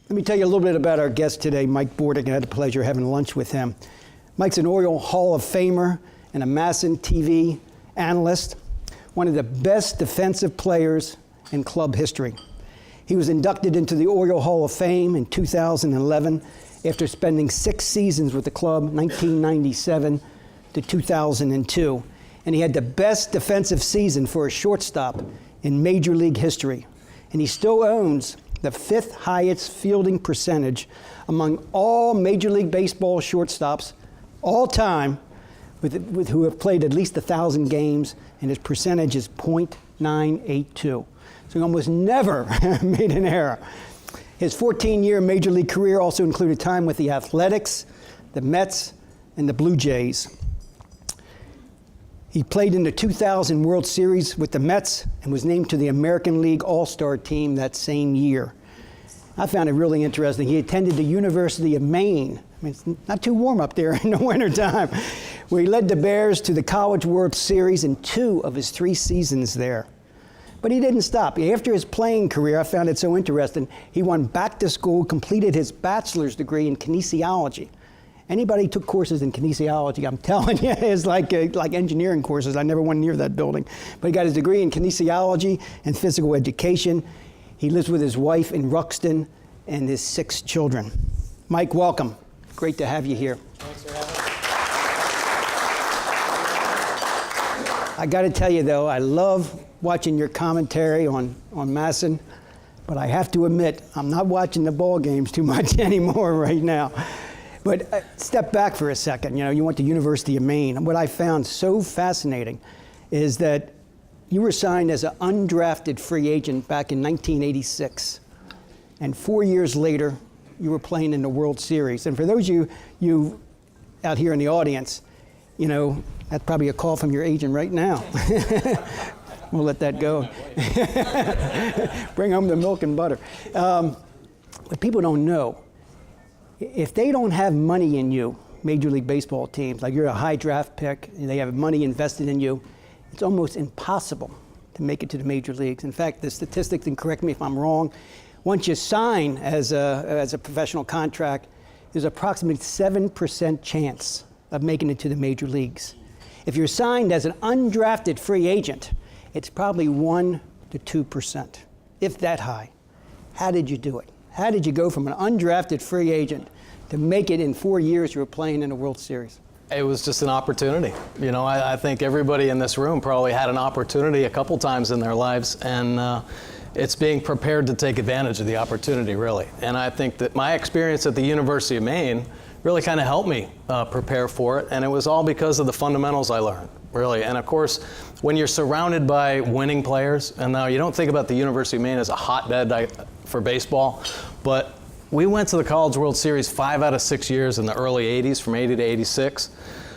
Let me tell you a little bit about our guest today, Mike Bordick. I had the pleasure of having lunch with him. Mike's an Oriole Hall of Famer and a MASN TV analyst, one of the best defensive players in club history. He was inducted into the Oriole Hall of Fame in 2011 after spending 6 seasons with the club, 1997 to 2002. And he had the best defensive season for a shortstop in Major League history. And he still owns the 5th highest fielding percentage among all Major League Baseball shortstops all time with who have played at least 1,000 games, and his percentage is .982. So he almost never made an error. His 14-year Major League career also included time with the Athletics, the Mets, and the Blue Jays. He played in the 2000 World Series with the Mets and was named to the American League All-Star team that same year. I found it really interesting. He attended the University of Maine. I mean, it's not too warm up there in the wintertime, where he led the Bears to the College World Series in 2 of his 3 seasons there. But he didn't stop. After his playing career, I found it so interesting, he went back to school, completed his bachelor's degree in kinesiology. Anybody who took courses in kinesiology, I'm telling you, is like engineering courses. I never went near that building. But he got his degree in kinesiology and physical education. He lives with his wife in Ruxton and his 6 children. Mike, welcome. Great to have you here. Thanks for having me. I got to tell you, though, I love watching your commentary on MASN, but I have to admit, I'm not watching the ball games too much anymore right now. But step back for a second. You know, you went to University of Maine. And what I found so fascinating is that you were signed as an undrafted free agent back in 1986. And 4 years later, you were playing in the World Series. And for those of you out here in the audience, you know, that's probably a call from your agent right now. We'll let that go. Bring home the milk and butter. What people don't know, if they don't have money in you, Major League Baseball teams, like you're a high draft pick, and they have money invested in you, it's almost impossible to make it to the major leagues. In fact, the statistics, and correct me if I'm wrong, once you sign as a professional contract, there's approximately 7% chance of making it to the major leagues. If you're signed as an undrafted free agent, it's probably 1 to 2%, if that high. How did you do it? How did you go from an undrafted free agent to make it in 4 years you were playing in a World Series? It was just an opportunity. You know, I think everybody in this room probably had an opportunity a couple times in their lives, and it's being prepared to take advantage of the opportunity, really. And I think that my experience at the University of Maine really kind of helped me prepare for it, and it was all because of the fundamentals I learned, really. And of course, when you're surrounded by winning players, and now you don't think about the University of Maine as a hotbed for baseball, but we went to the College World Series 5 out of 6 years in the early 80s, from 80 to 86.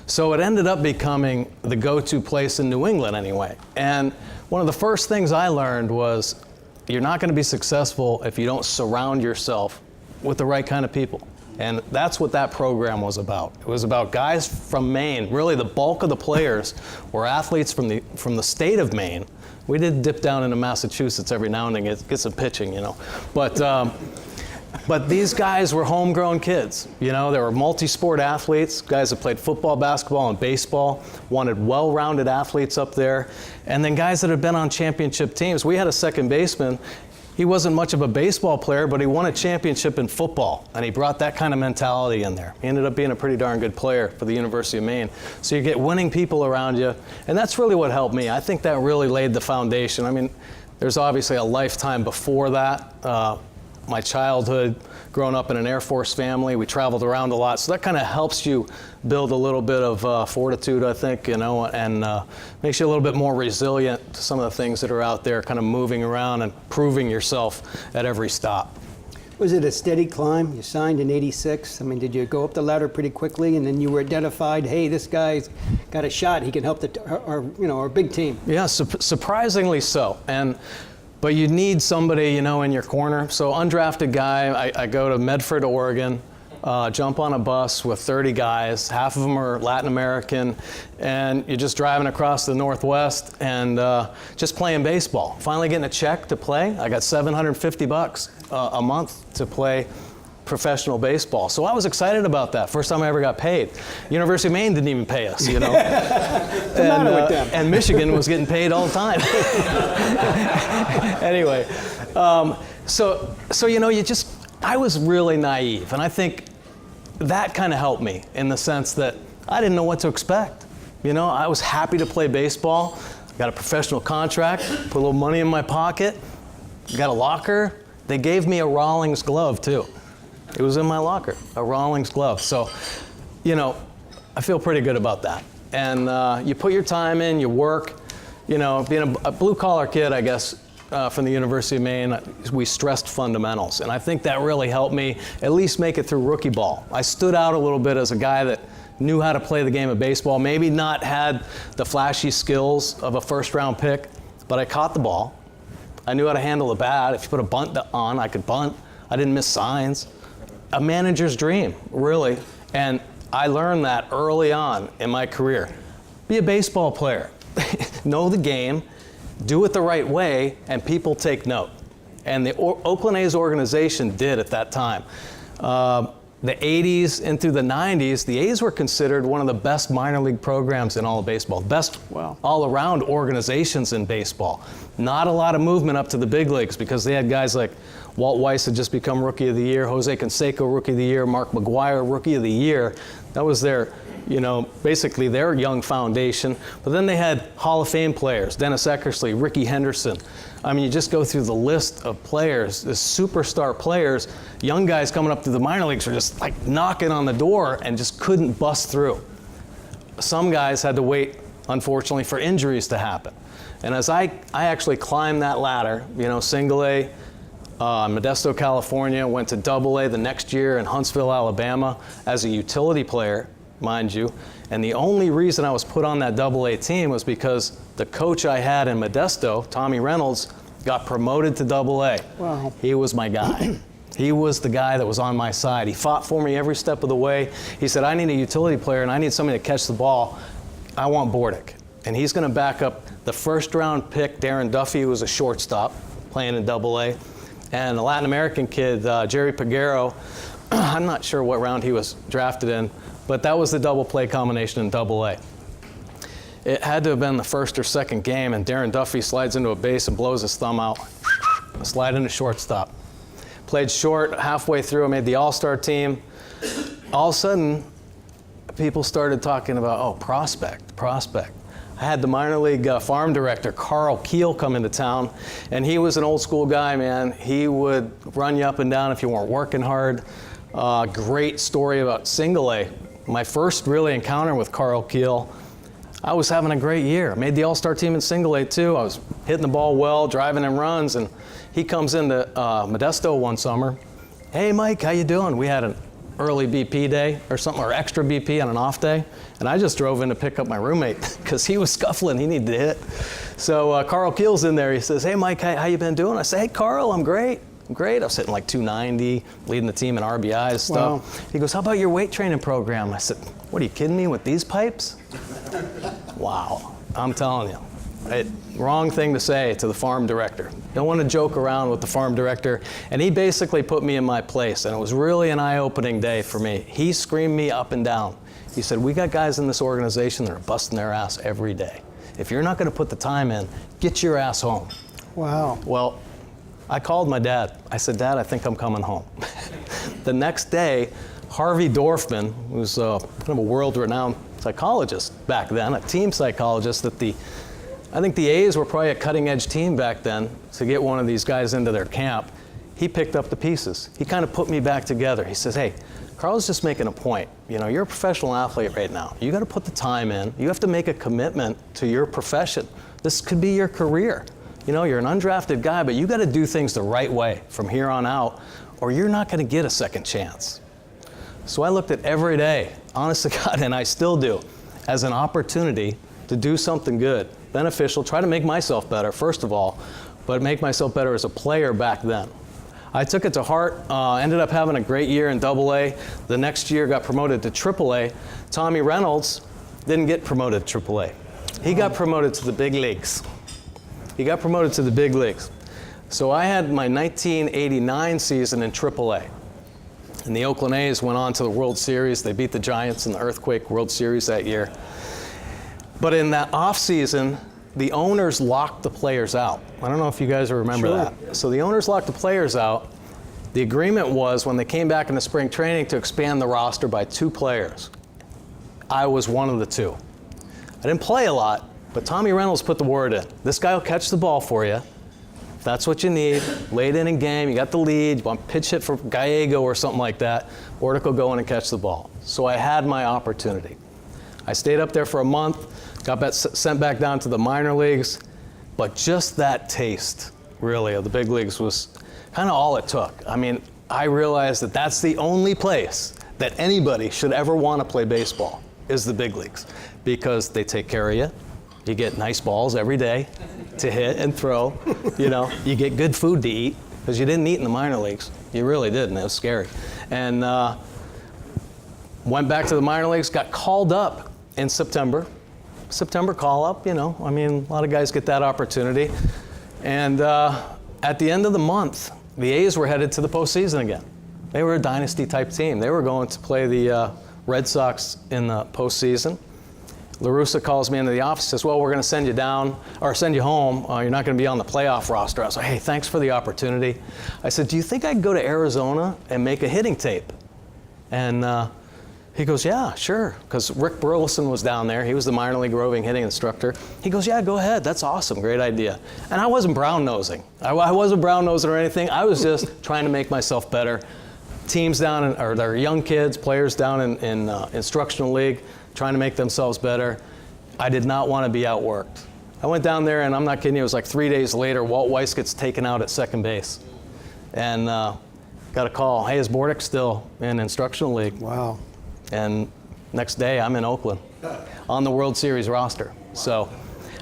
So it ended up becoming the go-to place in New England anyway. And one of the first things I learned was you're not going to be successful if you don't surround yourself with the right kind of people. And that's what that program was about. It was about guys from Maine. Really, the bulk of the players were athletes from the state of Maine. We did dip down into Massachusetts every now and then, get some pitching, you know. But these guys were homegrown kids. You know, they were multi-sport athletes, guys that played football, basketball, and baseball, wanted well-rounded athletes up there, and then guys that had been on championship teams. We had a second baseman. He wasn't much of a baseball player, but he won a championship in football, and he brought that kind of mentality in there. He ended up being a pretty darn good player for the University of Maine. So you get winning people around you, and that's really what helped me. I think that really laid the foundation. I mean, there's obviously a lifetime before that. My childhood, growing up in an Air Force family, we traveled around a lot, so that kind of helps you build a little bit of fortitude, I think, you know, and makes you a little bit more resilient to some of the things that are out there, kind of moving around and proving yourself at every stop. Was it a steady climb? You signed in '86. I mean, did you go up the ladder pretty quickly, and then you were identified, hey, this guy's got a shot, he can help our big team? Yeah, surprisingly so. But you need somebody, you know, in your corner. So undrafted guy, I go to Medford, Oregon, jump on a bus with 30 guys. Half of them are Latin American, and you're just driving across the Northwest and just playing baseball. Finally getting a check to play. I got $750. a month to play professional baseball. So I was excited about that. First time I ever got paid. University of Maine didn't even pay us, you know. What's the matter with them? And Michigan was getting paid all the time. Anyway, so you know, I was really naive, and I think that kind of helped me in the sense that I didn't know what to expect. You know, I was happy to play baseball, got a professional contract, put a little money in my pocket, got a locker. They gave me a Rawlings glove too. It was in my locker, a Rawlings glove. So, you know, I feel pretty good about that. And you put your time in, you work. You know, being a blue-collar kid, I guess, from the University of Maine, we stressed fundamentals. And I think that really helped me at least make it through rookie ball. I stood out a little bit as a guy that knew how to play the game of baseball, maybe not had the flashy skills of a first-round pick, but I caught the ball. I knew how to handle the bat. If you put a bunt on, I could bunt. I didn't miss signs. A manager's dream, really. And I learned that early on in my career. Be a baseball player. Know the game, do it the right way, and people take note. And the Oakland A's organization did at that time. The 80s into the 90s, the A's were considered one of the best minor league programs in all of baseball, best all-around organizations in baseball. Not a lot of movement up to the big leagues because they had guys like Walt Weiss had just become Rookie of the Year, Jose Canseco Rookie of the Year, Mark McGwire Rookie of the Year. That was their, you know, basically their young foundation. But then they had Hall of Fame players, Dennis Eckersley, Rickey Henderson. I mean, you just go through the list of players, the superstar players. Young guys coming up through the minor leagues are just like knocking on the door and just couldn't bust through. Some guys had to wait, unfortunately, for injuries to happen. And as I actually climbed that ladder, you know, single A, Modesto, California, went to double A the next year in Huntsville, Alabama as a utility player, mind you. And the only reason I was put on that double A team was because the coach I had in Modesto, Tommy Reynolds, got promoted to double A. Wow. He was my guy. He was the guy that was on my side. He fought for me every step of the way. He said, I need a utility player and I need somebody to catch the ball. I want Bordick. And he's going to back up the first round pick, Darren Duffy, who was a shortstop playing in double A. And a Latin American kid, Jerry Peguero, I'm not sure what round he was drafted in, but that was the double play combination in double A. It had to have been the first or second game, and Darren Duffy slides into a base and blows his thumb out. Slide into shortstop. Played short halfway through. I made the all-star team. All of a sudden, people started talking about, oh, prospect. I had the minor league farm director, Carl Keel, come into town, and he was an old school guy, man. He would run you up and down if you weren't working hard. Great story about single A. My first really encounter with Carl Keel, I was having a great year. Made the all-star team in single A too. I was hitting the ball well, driving in runs, and he comes into Modesto one summer. Hey, Mike, how you doing? We had an early BP day or something, or extra BP on an off day. And I just drove in to pick up my roommate because he was scuffling, he needed to hit. So Carl Keel's in there, he says, hey Mike, how you been doing? I say, hey Carl, I'm great. I was hitting like 290, leading the team in RBIs, stuff. Wow. He goes, how about your weight training program? I said, what, are you kidding me with these pipes? Wow, I'm telling you. Wrong thing to say to the farm director. Don't want to joke around with the farm director. And he basically put me in my place, and it was really an eye-opening day for me. He screamed me up and down. He said, we got guys in this organization that are busting their ass every day. If you're not going to put the time in, get your ass home. Wow. Well, I called my dad. I said, Dad, I think I'm coming home. The next day, Harvey Dorfman, who's kind of a world-renowned psychologist back then, a team psychologist at I think the A's were probably a cutting-edge team back then to get one of these guys into their camp. He picked up the pieces. He kind of put me back together. He says, hey, Carl's just making a point. You know, you're a professional athlete right now. You got to put the time in. You have to make a commitment to your profession. This could be your career. You know, you're an undrafted guy, but you got to do things the right way from here on out, or you're not going to get a second chance. So I looked at every day, honest to God, and I still do, as an opportunity to do something good, beneficial, try to make myself better, first of all, but make myself better as a player back then. I took it to heart, ended up having a great year in Double A. The next year got promoted to Triple A. Tommy Reynolds didn't get promoted to Triple A. He got promoted to the big leagues. So I had my 1989 season in AAA. And the Oakland A's went on to the World Series. They beat the Giants in the Earthquake World Series that year. But in that off season, the owners locked the players out. I don't know if you guys remember Sure. that. So the owners locked the players out. The agreement was when they came back into spring training to expand the roster by 2 players. I was one of the 2. I didn't play a lot, but Tommy Reynolds put the word in. This guy will catch the ball for you. If that's what you need, late inning game, you got the lead, you want to pitch hit for Gallego or something like that, Bordick will go in and catch the ball. So I had my opportunity. I stayed up there for a month, got sent back down to the minor leagues, but just that taste, really, of the big leagues was kind of all it took. I mean, I realized that that's the only place that anybody should ever want to play baseball is the big leagues, because they take care of you. You get nice balls every day to hit and throw. You know, you get good food to eat, because you didn't eat in the minor leagues. You really didn't. It was scary. And went back to the minor leagues, got called up in September. September call up, you know. I mean, a lot of guys get that opportunity. And at the end of the month, the A's were headed to the postseason again. They were a dynasty type team. They were going to play the Red Sox in the postseason. La Russa calls me into the office, says, well, we're going to send you down, or send you home. You're not going to be on the playoff roster. I was like, hey, thanks for the opportunity. I said, do you think I could go to Arizona and make a hitting tape? And he goes, yeah, sure, because Rick Burleson was down there. He was the minor league roving hitting instructor. He goes, yeah, go ahead. That's awesome. Great idea. And I wasn't brown-nosing. I wasn't brown-nosing or anything. I was just trying to make myself better. Teams down, or their young kids, players down in instructional league, trying to make themselves better. I did not want to be outworked. I went down there, and I'm not kidding you, it was like 3 days later, Walt Weiss gets taken out at second base. And got a call, hey, is Bordick still in instructional league? Wow. And next day, I'm in Oakland on the World Series roster. So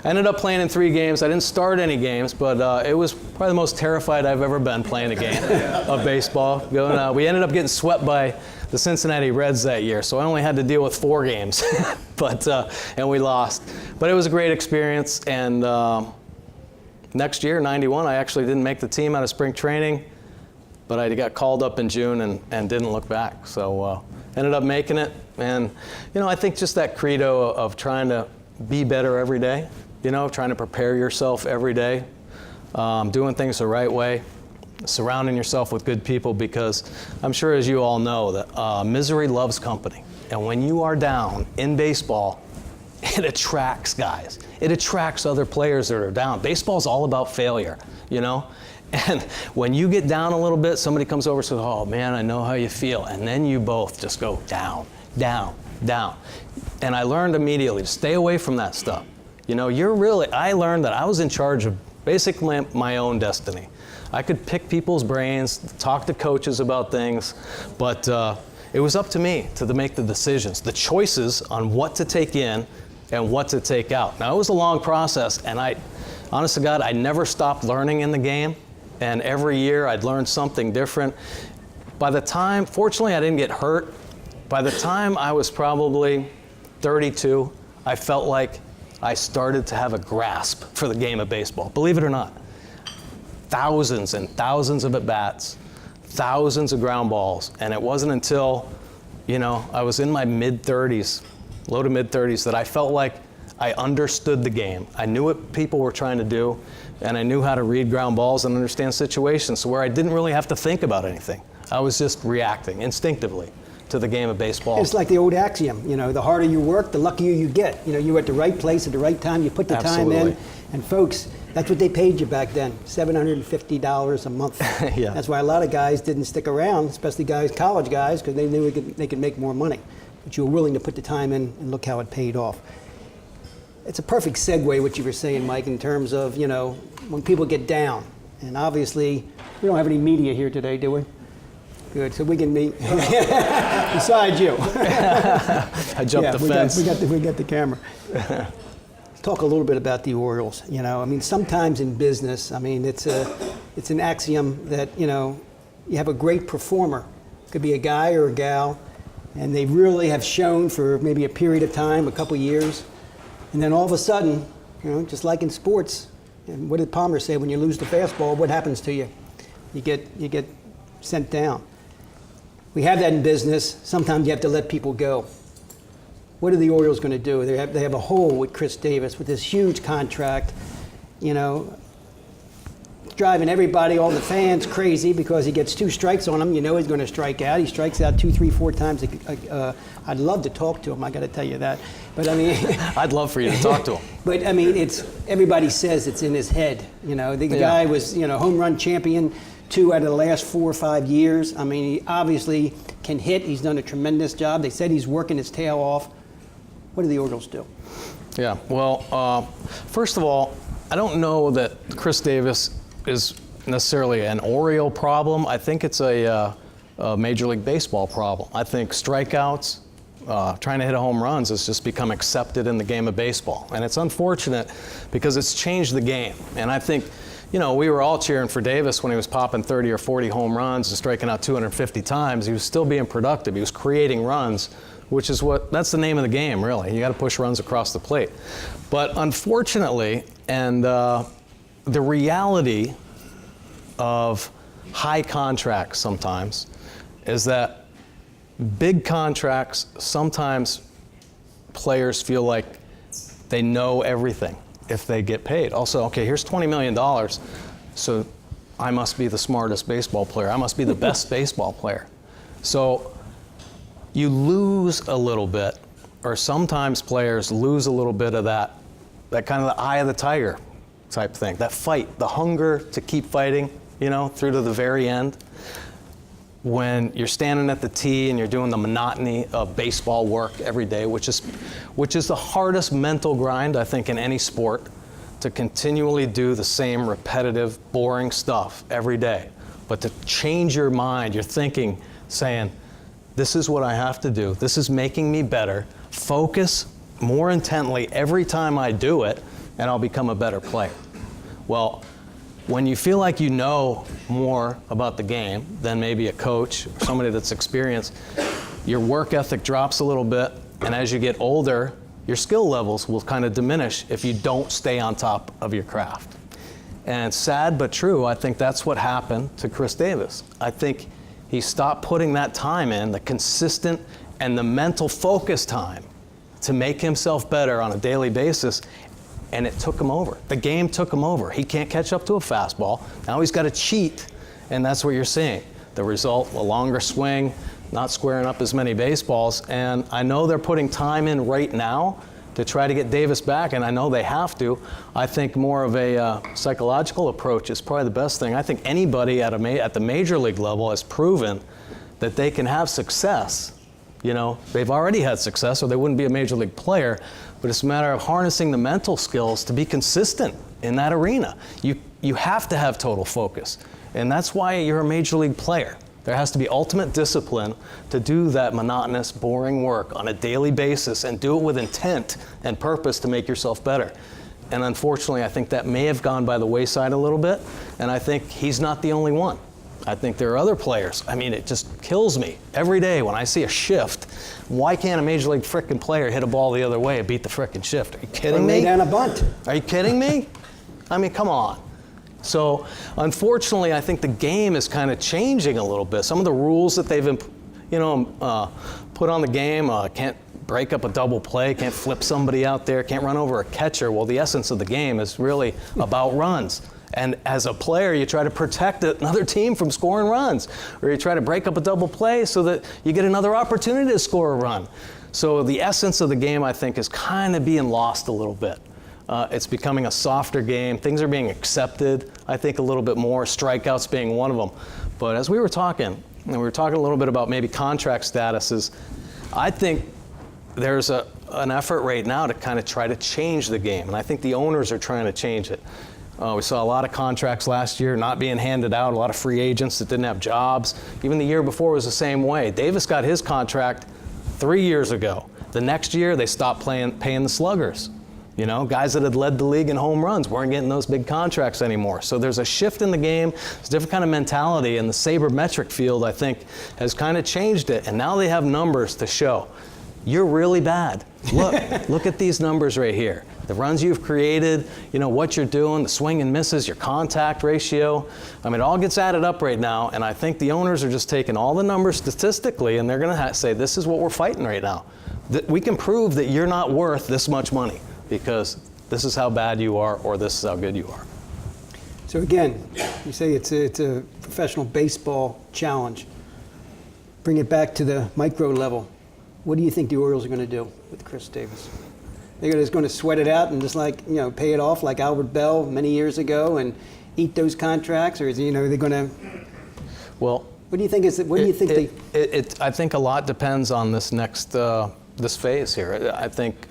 I ended up playing in 3 games. I didn't start any games, but it was probably the most terrified I've ever been playing a game of baseball. We ended up getting swept by the Cincinnati Reds that year, so I only had to deal with 4 games, and we lost. But it was a great experience, and next year, 91, I actually didn't make the team out of spring training, but I got called up in June and didn't look back. So ended up making it, and you know, I think just that credo of trying to be better every day, you know, trying to prepare yourself every day, doing things the right way, surrounding yourself with good people, because I'm sure, as you all know, that misery loves company. And when you are down in baseball, it attracts guys. It attracts other players that are down. Baseball's all about failure, you know? And when you get down a little bit, somebody comes over and says, oh man, I know how you feel. And then you both just go down, down, down. And I learned immediately to stay away from that stuff. You know, I learned that I was in charge of basically my own destiny. I could pick people's brains, talk to coaches about things, but it was up to me to make the decisions, the choices on what to take in and what to take out. Now, it was a long process, and honest to God, I never stopped learning in the game, and every year I'd learn something different. By the time, fortunately, I didn't get hurt. By the time I was probably 32, I felt like I started to have a grasp for the game of baseball, believe it or not. Thousands and thousands of at-bats, thousands of ground balls, and it wasn't until, you know, I was in my mid-30s, low to mid-30s, that I felt like I understood the game. I knew what people were trying to do, and I knew how to read ground balls and understand situations, so where I didn't really have to think about anything. I was just reacting instinctively to the game of baseball. It's like the old axiom, you know, the harder you work, the luckier you get. You know, you're at the right place at the right time, you put the time in, and folks, that's what they paid you back then, $750 a month. Yeah. That's why a lot of guys didn't stick around, especially guys, college guys, because they knew they could make more money. But you were willing to put the time in, and look how it paid off. It's a perfect segue, what you were saying, Mike, in terms of, you know, when people get down. And obviously, we don't have any media here today, do we? Good, so we can meet. Besides you. I jumped the fence. We got the camera. Let's talk a little bit about the Orioles. You know, I mean, sometimes in business, I mean, it's an axiom that, you know, you have a great performer. It could be a guy or a gal, and they really have shown for maybe a period of time, a couple years, and then all of a sudden, you know, just like in sports, And what did Palmer say? When you lose the fastball, what happens to you? You get sent down. We have that in business. Sometimes you have to let people go. What are the Orioles going to do? They have a hole with Chris Davis with this huge contract, you know, driving everybody, all the fans crazy because he gets 2 strikes on him. You know he's going to strike out. He strikes out 2, 3, 4 times. I'd love to talk to him. I got to tell you that. But I mean, I'd love for you to talk to him. But I mean, everybody says it's in his head. You know, the guy was, you know, home run champion 2 out of the last 4 or 5 years. I mean, he obviously can hit. He's done a tremendous job. They said he's working his tail off. What do the Orioles do? Yeah, well, first of all, I don't know that Chris Davis is necessarily an Oriole problem. I think it's a Major League Baseball problem. I think strikeouts, trying to hit home runs has just become accepted in the game of baseball. And it's unfortunate because it's changed the game. And I think, you know, we were all cheering for Davis when he was popping 30 or 40 home runs and striking out 250 times. He was still being productive. He was creating runs, which is that's the name of the game, really. You got to push runs across the plate. But unfortunately, and the reality of high contracts sometimes is that big contracts, sometimes players feel like they know everything if they get paid. Also, okay, here's $20 million, so I must be the smartest baseball player. I must be the best baseball player. So you lose a little bit, or sometimes players lose a little bit of that kind of the eye of the tiger type thing, that fight, the hunger to keep fighting, you know, through to the very end. When you're standing at the tee and you're doing the monotony of baseball work every day, which is the hardest mental grind, I think, in any sport, to continually do the same repetitive, boring stuff every day. But to change your mind, your thinking, saying, this is what I have to do. This is making me better. Focus more intently every time I do it, and I'll become a better player. Well, when you feel like you know more about the game than maybe a coach or somebody that's experienced, your work ethic drops a little bit, and as you get older, your skill levels will kind of diminish if you don't stay on top of your craft. And sad but true, I think that's what happened to Chris Davis. I think he stopped putting that time in, the consistent and the mental focus time to make himself better on a daily basis, and it took him over. The game took him over. He can't catch up to a fastball. Now he's got to cheat, and that's what you're seeing. The result, a longer swing, not squaring up as many baseballs, and I know they're putting time in right now to try to get Davis back, and I know they have to. I think more of a psychological approach is probably the best thing. I think anybody at the major league level has proven that they can have success. You know, they've already had success or they wouldn't be a major league player, but it's a matter of harnessing the mental skills to be consistent in that arena. You have to have total focus, and that's why you're a major league player. There has to be ultimate discipline to do that monotonous, boring work on a daily basis and do it with intent and purpose to make yourself better. And unfortunately, I think that may have gone by the wayside a little bit, and I think he's not the only one. I think there are other players. I mean, it just kills me every day when I see a shift. Why can't a major league frickin' player hit a ball the other way and beat the frickin' shift? Are you kidding me? Lay down a bunt. Are you kidding me? I mean, come on. So, unfortunately, I think the game is kind of changing a little bit. Some of the rules that they've, put on the game, can't break up a double play, can't flip somebody out there, can't run over a catcher. Well, the essence of the game is really about runs. And as a player, you try to protect another team from scoring runs, or you try to break up a double play so that you get another opportunity to score a run. So the essence of the game, I think, is kind of being lost a little bit. It's becoming a softer game. Things are being accepted, I think, a little bit more, strikeouts being one of them. But as we were talking, and we were talking a little bit about maybe contract statuses, I think there's an effort right now to kind of try to change the game. And I think the owners are trying to change it. We saw a lot of contracts last year not being handed out, a lot of free agents that didn't have jobs. Even the year before was the same way. Davis got his contract 3 years ago. The next year, they stopped paying the sluggers. You know, guys that had led the league in home runs weren't getting those big contracts anymore. So there's a shift in the game. It's a different kind of mentality, and the sabermetric field, I think, has kind of changed it. And now they have numbers to show. you're really bad. Look at these numbers right here. The runs you've created, what you're doing, the swing and misses, your contact ratio. I mean, it all gets added up right now, and I think the owners are just taking all the numbers statistically, and they're going to say, this is what we're fighting right now. We can prove that you're not worth this much money because this is how bad you are or this is how good you are. So again, you say it's a professional baseball challenge. Bring it back to the micro level. What do you think the Orioles are going to do with Chris Davis? They're just going to sweat it out and just pay it off like Albert Bell many years ago and eat those contracts, or is they're going to? Well, what do you think I think a lot depends on this next this phase here. I think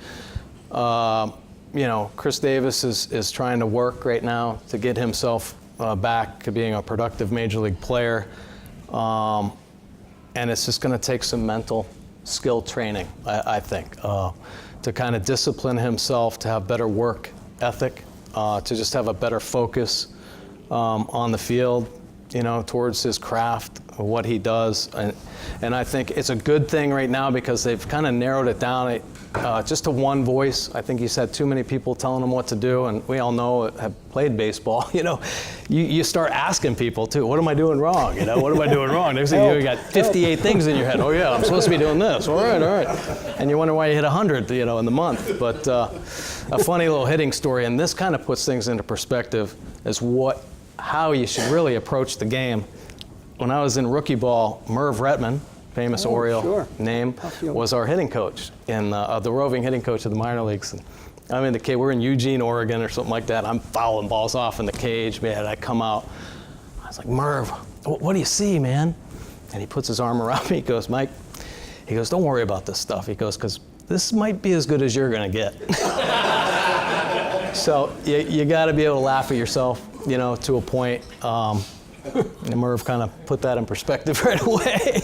Chris Davis is trying to work right now to get himself back to being a productive major league player, and it's just going to take some mental skill training, I think, to kind of discipline himself, to have better work ethic, to just have a better focus on the field, towards his craft, what he does. And I think it's a good thing right now because they've kind of narrowed it down just to one voice. I think he's had too many people telling him what to do, and we all know, have played baseball, you start asking people too, what am I doing wrong? What am I doing wrong? Next thing you got 58 things in your head. Oh yeah, I'm supposed to be doing this. All right. And you wonder why you hit 100, in the month. But a funny little hitting story, and this kind of puts things into perspective as how you should really approach the game. When I was in rookie ball, Merv Retman, famous Oriole name, was our hitting coach, and the roving hitting coach of the minor leagues. And I'm in the cage. We're in Eugene, Oregon, or something like that. I'm fouling balls off in the cage, man. I come out. I was like, Merv, what do you see, man? And he puts his arm around me. He goes, Mike. He goes, don't worry about this stuff. He goes, because this might be as good as you're going to get. So you got to be able to laugh at yourself, to a point. And Merv kind of put that in perspective right away.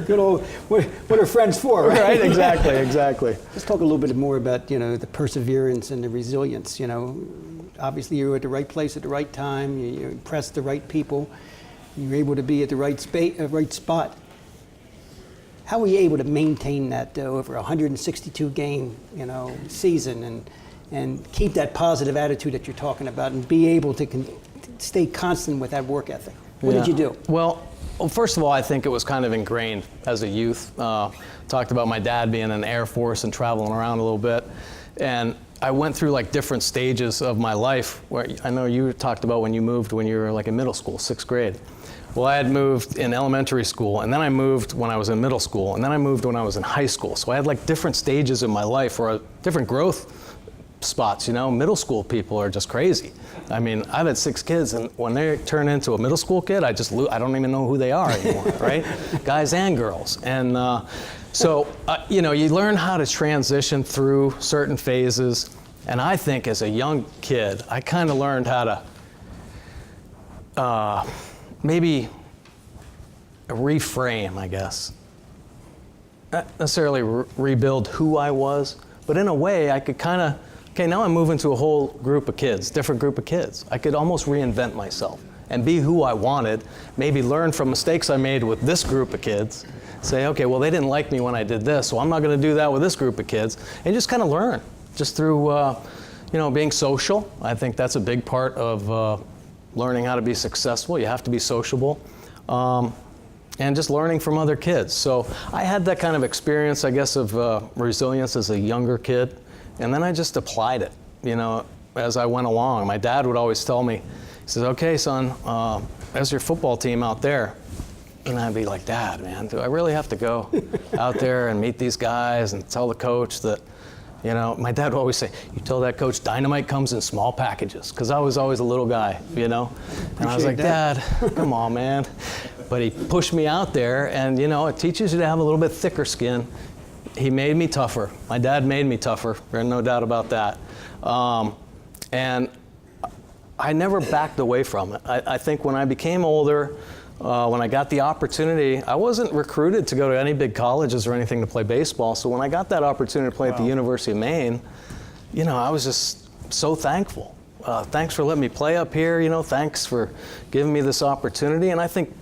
Good old, what are friends for, right? Right, exactly. Let's talk a little bit more about, the perseverance and the resilience. Obviously you were at the right place at the right time. You impressed the right people. You were able to be at the right spot. How were you able to maintain that over a 162 game, season and keep that positive attitude that you're talking about and be able to stay constant with that work ethic? What did you do? Well, first of all, I think it was kind of ingrained as a youth. Talked about my dad being in the Air Force and traveling around a little bit. And I went through different stages of my life where I know you talked about when you moved when you were in middle school, 6th grade. Well, I had moved in elementary school, and then I moved when I was in middle school, and then I moved when I was in high school. So I had different stages in my life or different growth spots. Middle school people are just crazy. I mean, I've had 6 kids, and when they turn into a middle school kid, I don't even know who they are anymore, right? Guys and girls. And so you learn how to transition through certain phases. And I think as a young kid, I kind of learned how to maybe reframe, I guess. Not necessarily rebuild who I was, but in a way I could kind of, okay, now I'm moving to a whole group of kids, different group of kids. I could almost reinvent myself and be who I wanted, maybe learn from mistakes I made with this group of kids, say, okay, well, they didn't like me when I did this, so I'm not going to do that with this group of kids, and just kind of learn, just through, being social. I think that's a big part of learning how to be successful. You have to be sociable, and just learning from other kids. So I had that kind of experience, I guess, of resilience as a younger kid, and then I just applied it, as I went along. My dad would always tell me, he says, okay, son, there's your football team out there. And I'd be like, Dad, man, do I really have to go out there and meet these guys and tell the coach that, my dad would always say, you tell that coach dynamite comes in small packages, because I was always a little guy, And I was like, Dad, come on, man. But he pushed me out there, and, it teaches you to have a little bit thicker skin. He made me tougher. My dad made me tougher. There's no doubt about that. And I never backed away from it. I think when I became older, when I got the opportunity, I wasn't recruited to go to any big colleges or anything to play baseball. So when I got that opportunity to play at the University of Maine, I was just so thankful. Thanks for letting me play up here. Thanks for giving me this opportunity. And I think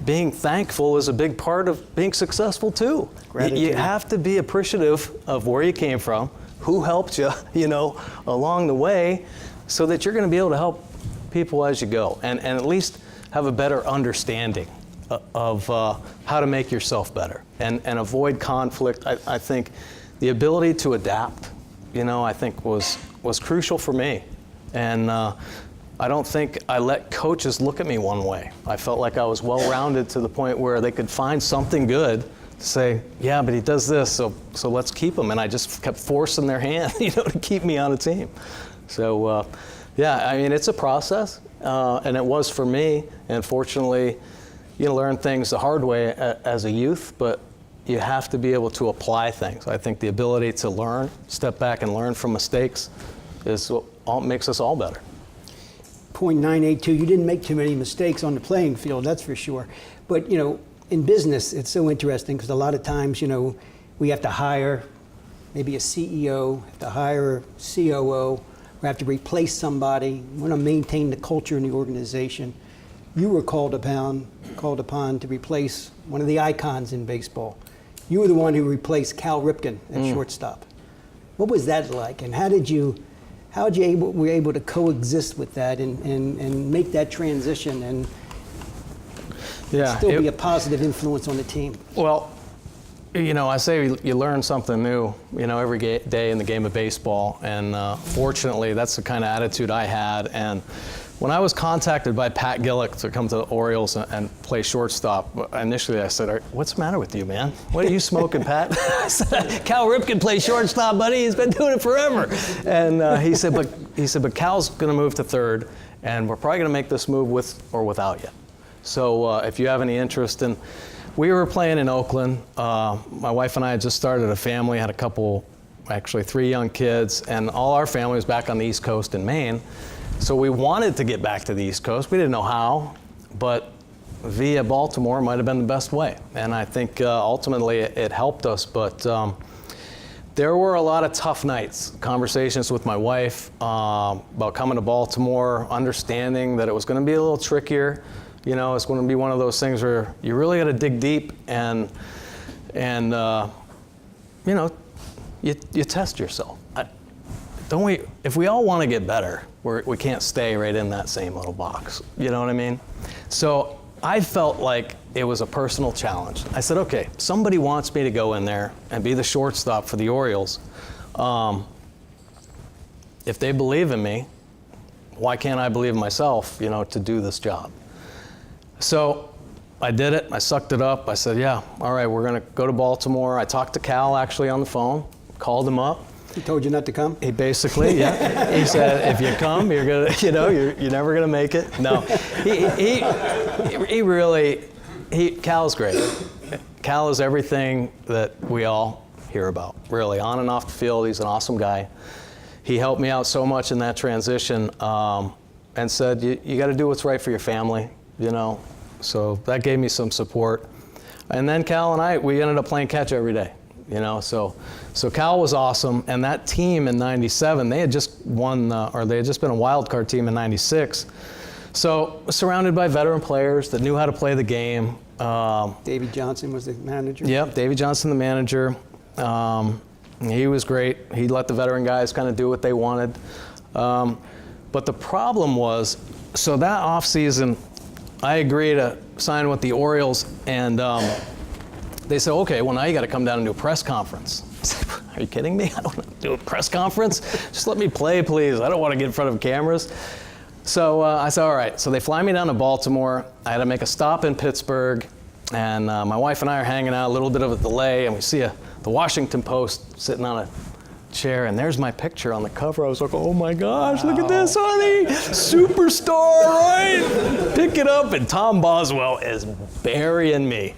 being thankful is a big part of being successful too. You have to be appreciative of where you came from, who helped you, along the way, so that you're going to be able to help people as you go, and at least have a better understanding of how to make yourself better and avoid conflict. I think the ability to adapt, I think was crucial for me. And I don't think I let coaches look at me one way. I felt like I was well-rounded to the point where they could find something good to say, yeah, but he does this, so let's keep him. And I just kept forcing their hand, to keep me on a team. So, yeah, I mean, it's a process, and it was for me. And fortunately, you learn things the hard way as a youth, but you have to be able to apply things. I think the ability to learn, step back and learn from mistakes is what makes us all better. .982, you didn't make too many mistakes on the playing field, that's for sure. But, in business, it's so interesting because a lot of times, we have to hire maybe a CEO, have to hire a COO, we have to replace somebody, we want to maintain the culture in the organization. You were called upon to replace one of the icons in baseball. You were the one who replaced Cal Ripken at shortstop. What was that like, and how were you able to coexist with that and make that transition and still be a positive influence on the team? Well, I say you learn something new, every day in the game of baseball, and fortunately, that's the kind of attitude I had. And when I was contacted by Pat Gillick to come to the Orioles and play shortstop, initially I said, "What's the matter with you, man? What are you smoking, Pat?" I said, "Cal Ripken plays shortstop, buddy. He's been doing it forever." And he said, "But Cal's going to move to third, and we're probably going to make this move with or without you. So if you have any interest in." We were playing in Oakland. My wife and I had just started a family, had a couple, actually 3 young kids, and all our family was back on the East Coast in Maine. So we wanted to get back to the East Coast. We didn't know how, but via Baltimore might have been the best way. And I think ultimately it helped us. But there were a lot of tough nights, conversations with my wife about coming to Baltimore, understanding that it was going to be a little trickier. It's going to be one of those things where you really got to dig deep and you test yourself. If we all want to get better, we can't stay right in that same little box. You know what I mean? So I felt like it was a personal challenge. I said, okay, somebody wants me to go in there and be the shortstop for the Orioles. If they believe in me, why can't I believe in myself, to do this job? So I did it. I sucked it up. I said, yeah, all right, we're going to go to Baltimore. I talked to Cal actually on the phone, called him up. He told you not to come? He basically, yeah. He said, if you come, you're gonna, you're never gonna make it. No, he really, Cal's great. Cal is everything that we all hear about, really, on and off the field. He's an awesome guy. He helped me out so much in that transition, and said, you got to do what's right for your family, So that gave me some support. And then Cal and we ended up playing catch every day. So Cal was awesome, and that team in '97, they had just won, they had just been a wild card team in '96. So surrounded by veteran players that knew how to play the game. Davey Johnson was the manager. Yep, Davey Johnson, the manager. He was great. He let the veteran guys kind of do what they wanted. But the problem was, so that offseason, I agreed to sign with the Orioles, and they said, okay, well, now you got to come down and do a press conference. I said, are you kidding me? I don't want to do a press conference. Just let me play, please. I don't want to get in front of cameras. So I said, all right. So they fly me down to Baltimore. I had to make a stop in Pittsburgh, and my wife and I are hanging out, a little bit of a delay, and we see the Washington Post sitting on a chair, and there's my picture on the cover. I was like, oh my gosh, look at this, honey. Superstar, right? Pick it up, and Tom Boswell is burying me.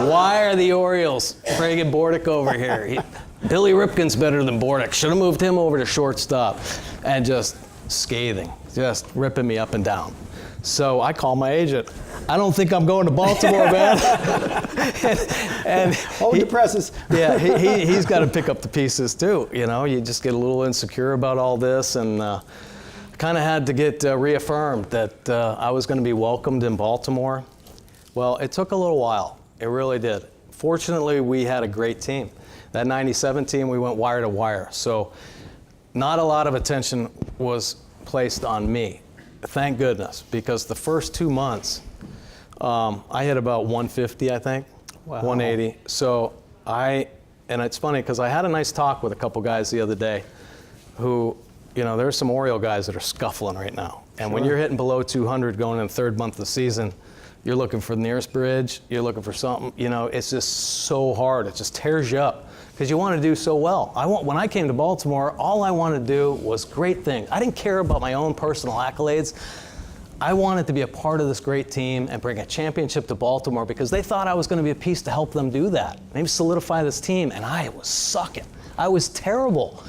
Why are the Orioles bringing Bordick over here? Billy Ripken's better than Bordick. Should have moved him over to shortstop. And just scathing, just ripping me up and down. So I call my agent. I don't think I'm going to Baltimore, man. and hold the presses. Yeah, he's got to pick up the pieces too. You just get a little insecure about all this, and kind of had to get reaffirmed that I was going to be welcomed in Baltimore. Well, it took a little while. It really did. Fortunately, we had a great team. That 97 team, we went wire to wire. So not a lot of attention was placed on me. Thank goodness, because the first 2 months, I hit about 150, I think, Wow. 180. So and it's funny because I had a nice talk with a couple guys the other day who, there's some Oriole guys that are scuffling right now. And when Sure. you're hitting below 200 going in the third month of the season, you're looking for the nearest bridge, you're looking for something, it's just so hard. It just tears you up because you want to do so well. When I came to Baltimore, all I wanted to do was great things. I didn't care about my own personal accolades. I wanted to be a part of this great team and bring a championship to Baltimore because they thought I was going to be a piece to help them do that. Maybe solidify this team, and I was sucking. I was terrible.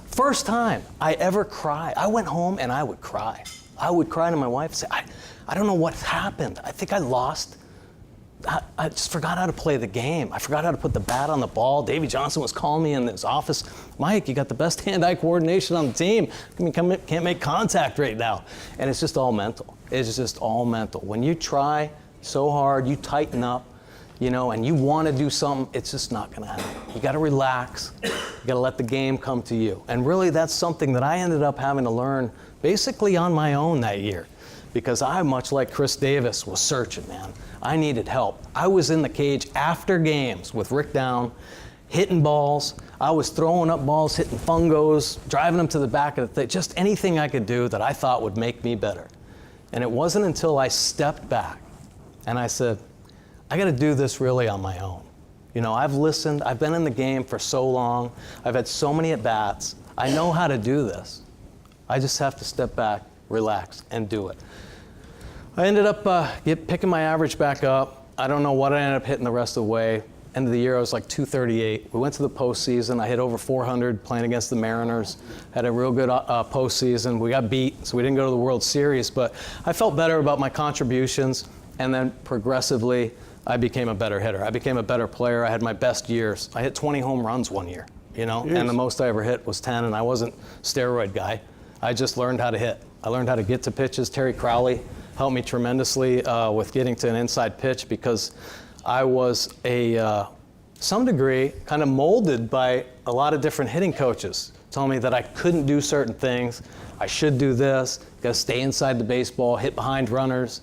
First time I ever cried. I went home and I would cry. I would cry to my wife and say, I don't know what happened. I think I lost. I just forgot how to play the game. I forgot how to put the bat on the ball. Davey Johnson was calling me in his office. Mike, you got the best hand-eye coordination on the team. Can't make contact right now. And it's just all mental. It's just all mental. When you try so hard, you tighten up, and you want to do something, it's just not going to happen. You got to relax. You got to let the game come to you. And really, that's something that I ended up having to learn basically on my own that year. Because I, much like Chris Davis, was searching, man. I needed help. I was in the cage after games with Rick Down, hitting balls. I was throwing up balls, hitting fungos, driving them to the back of the thing, just anything I could do that I thought would make me better. And it wasn't until I stepped back and I said, I got to do this really on my own. I've listened. I've been in the game for so long. I've had so many at-bats. I know how to do this. I just have to step back, relax, and do it. I ended up picking my average back up. I don't know what I ended up hitting the rest of the way. End of the year, I was like 238. We went to the postseason. I hit over 400 playing against the Mariners. Had a real good postseason. We got beat, so we didn't go to the World Series, but I felt better about my contributions, and then progressively, I became a better hitter. I became a better player. I had my best years. I hit 20 home runs one year, and the most I ever hit was 10, and I wasn't a steroid guy. I just learned how to hit. I learned how to get to pitches. Terry Crowley helped me tremendously with getting to an inside pitch because I was some degree kind of molded by a lot of different hitting coaches telling me that I couldn't do certain things. I should do this, got to stay inside the baseball, hit behind runners,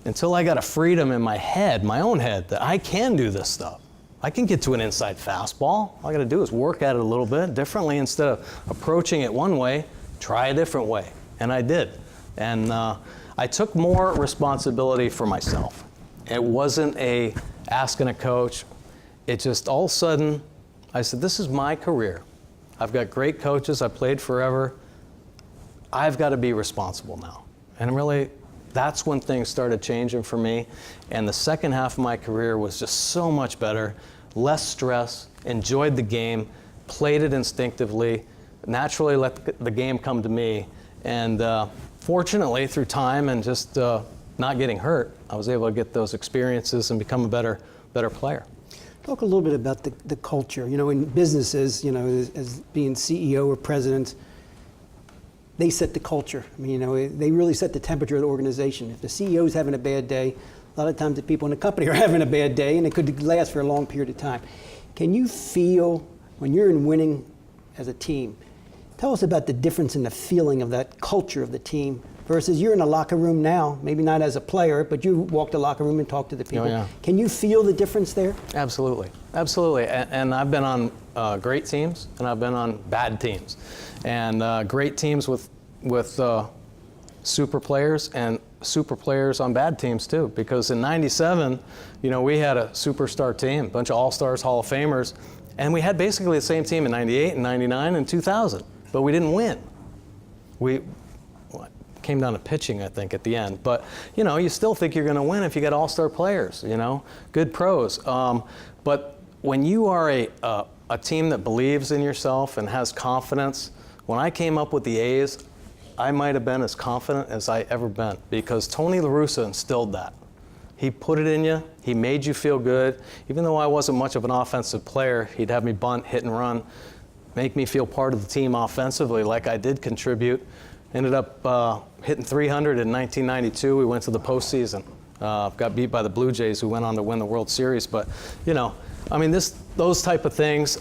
until I got a freedom in my head, my own head, that I can do this stuff. I can get to an inside fastball. All I got to do is work at it a little bit differently. Instead of approaching it one way, try a different way. And I did. And I took more responsibility for myself. It wasn't asking a coach. It just all of a sudden, I said, this is my career. I've got great coaches. I played forever. I've got to be responsible now. And really, that's when things started changing for me. And the second half of my career was just so much better, less stress, enjoyed the game, played it instinctively, naturally let the game come to me. And fortunately, through time and just not getting hurt, I was able to get those experiences and become a better player. Talk a little bit about the culture. In businesses, as being CEO or president, they set the culture. They really set the temperature of the organization. If the CEO's having a bad day, a lot of times the people in the company are having a bad day, and it could last for a long period of time. Can you feel, when you're in winning as a team, tell us about the difference in the feeling of that culture of the team versus you're in a locker room now, maybe not as a player, but you walk the locker room and talk to the people. Oh, yeah. Can you feel the difference there? Absolutely. And I've been on great teams, and I've been on bad teams. And great teams with super players and super players on bad teams too. Because in '97, we had a superstar team, a bunch of all-stars, Hall of Famers, and we had basically the same team in '98 and '99 and 2000, but we didn't win. We came down to pitching, I think, at the end. But you still think you're going to win if you got all-star players, good pros. But when you are a team that believes in yourself and has confidence, when I came up with the A's, I might have been as confident as I ever been because Tony La Russa instilled that. He put it in you. He made you feel good. Even though I wasn't much of an offensive player, he'd have me bunt, hit and run, make me feel part of the team offensively like I did contribute. Ended up hitting 300 in 1992. We went to the postseason. Got beat by the Blue Jays, who went on to win the World Series. But, you know, I mean, those type of things,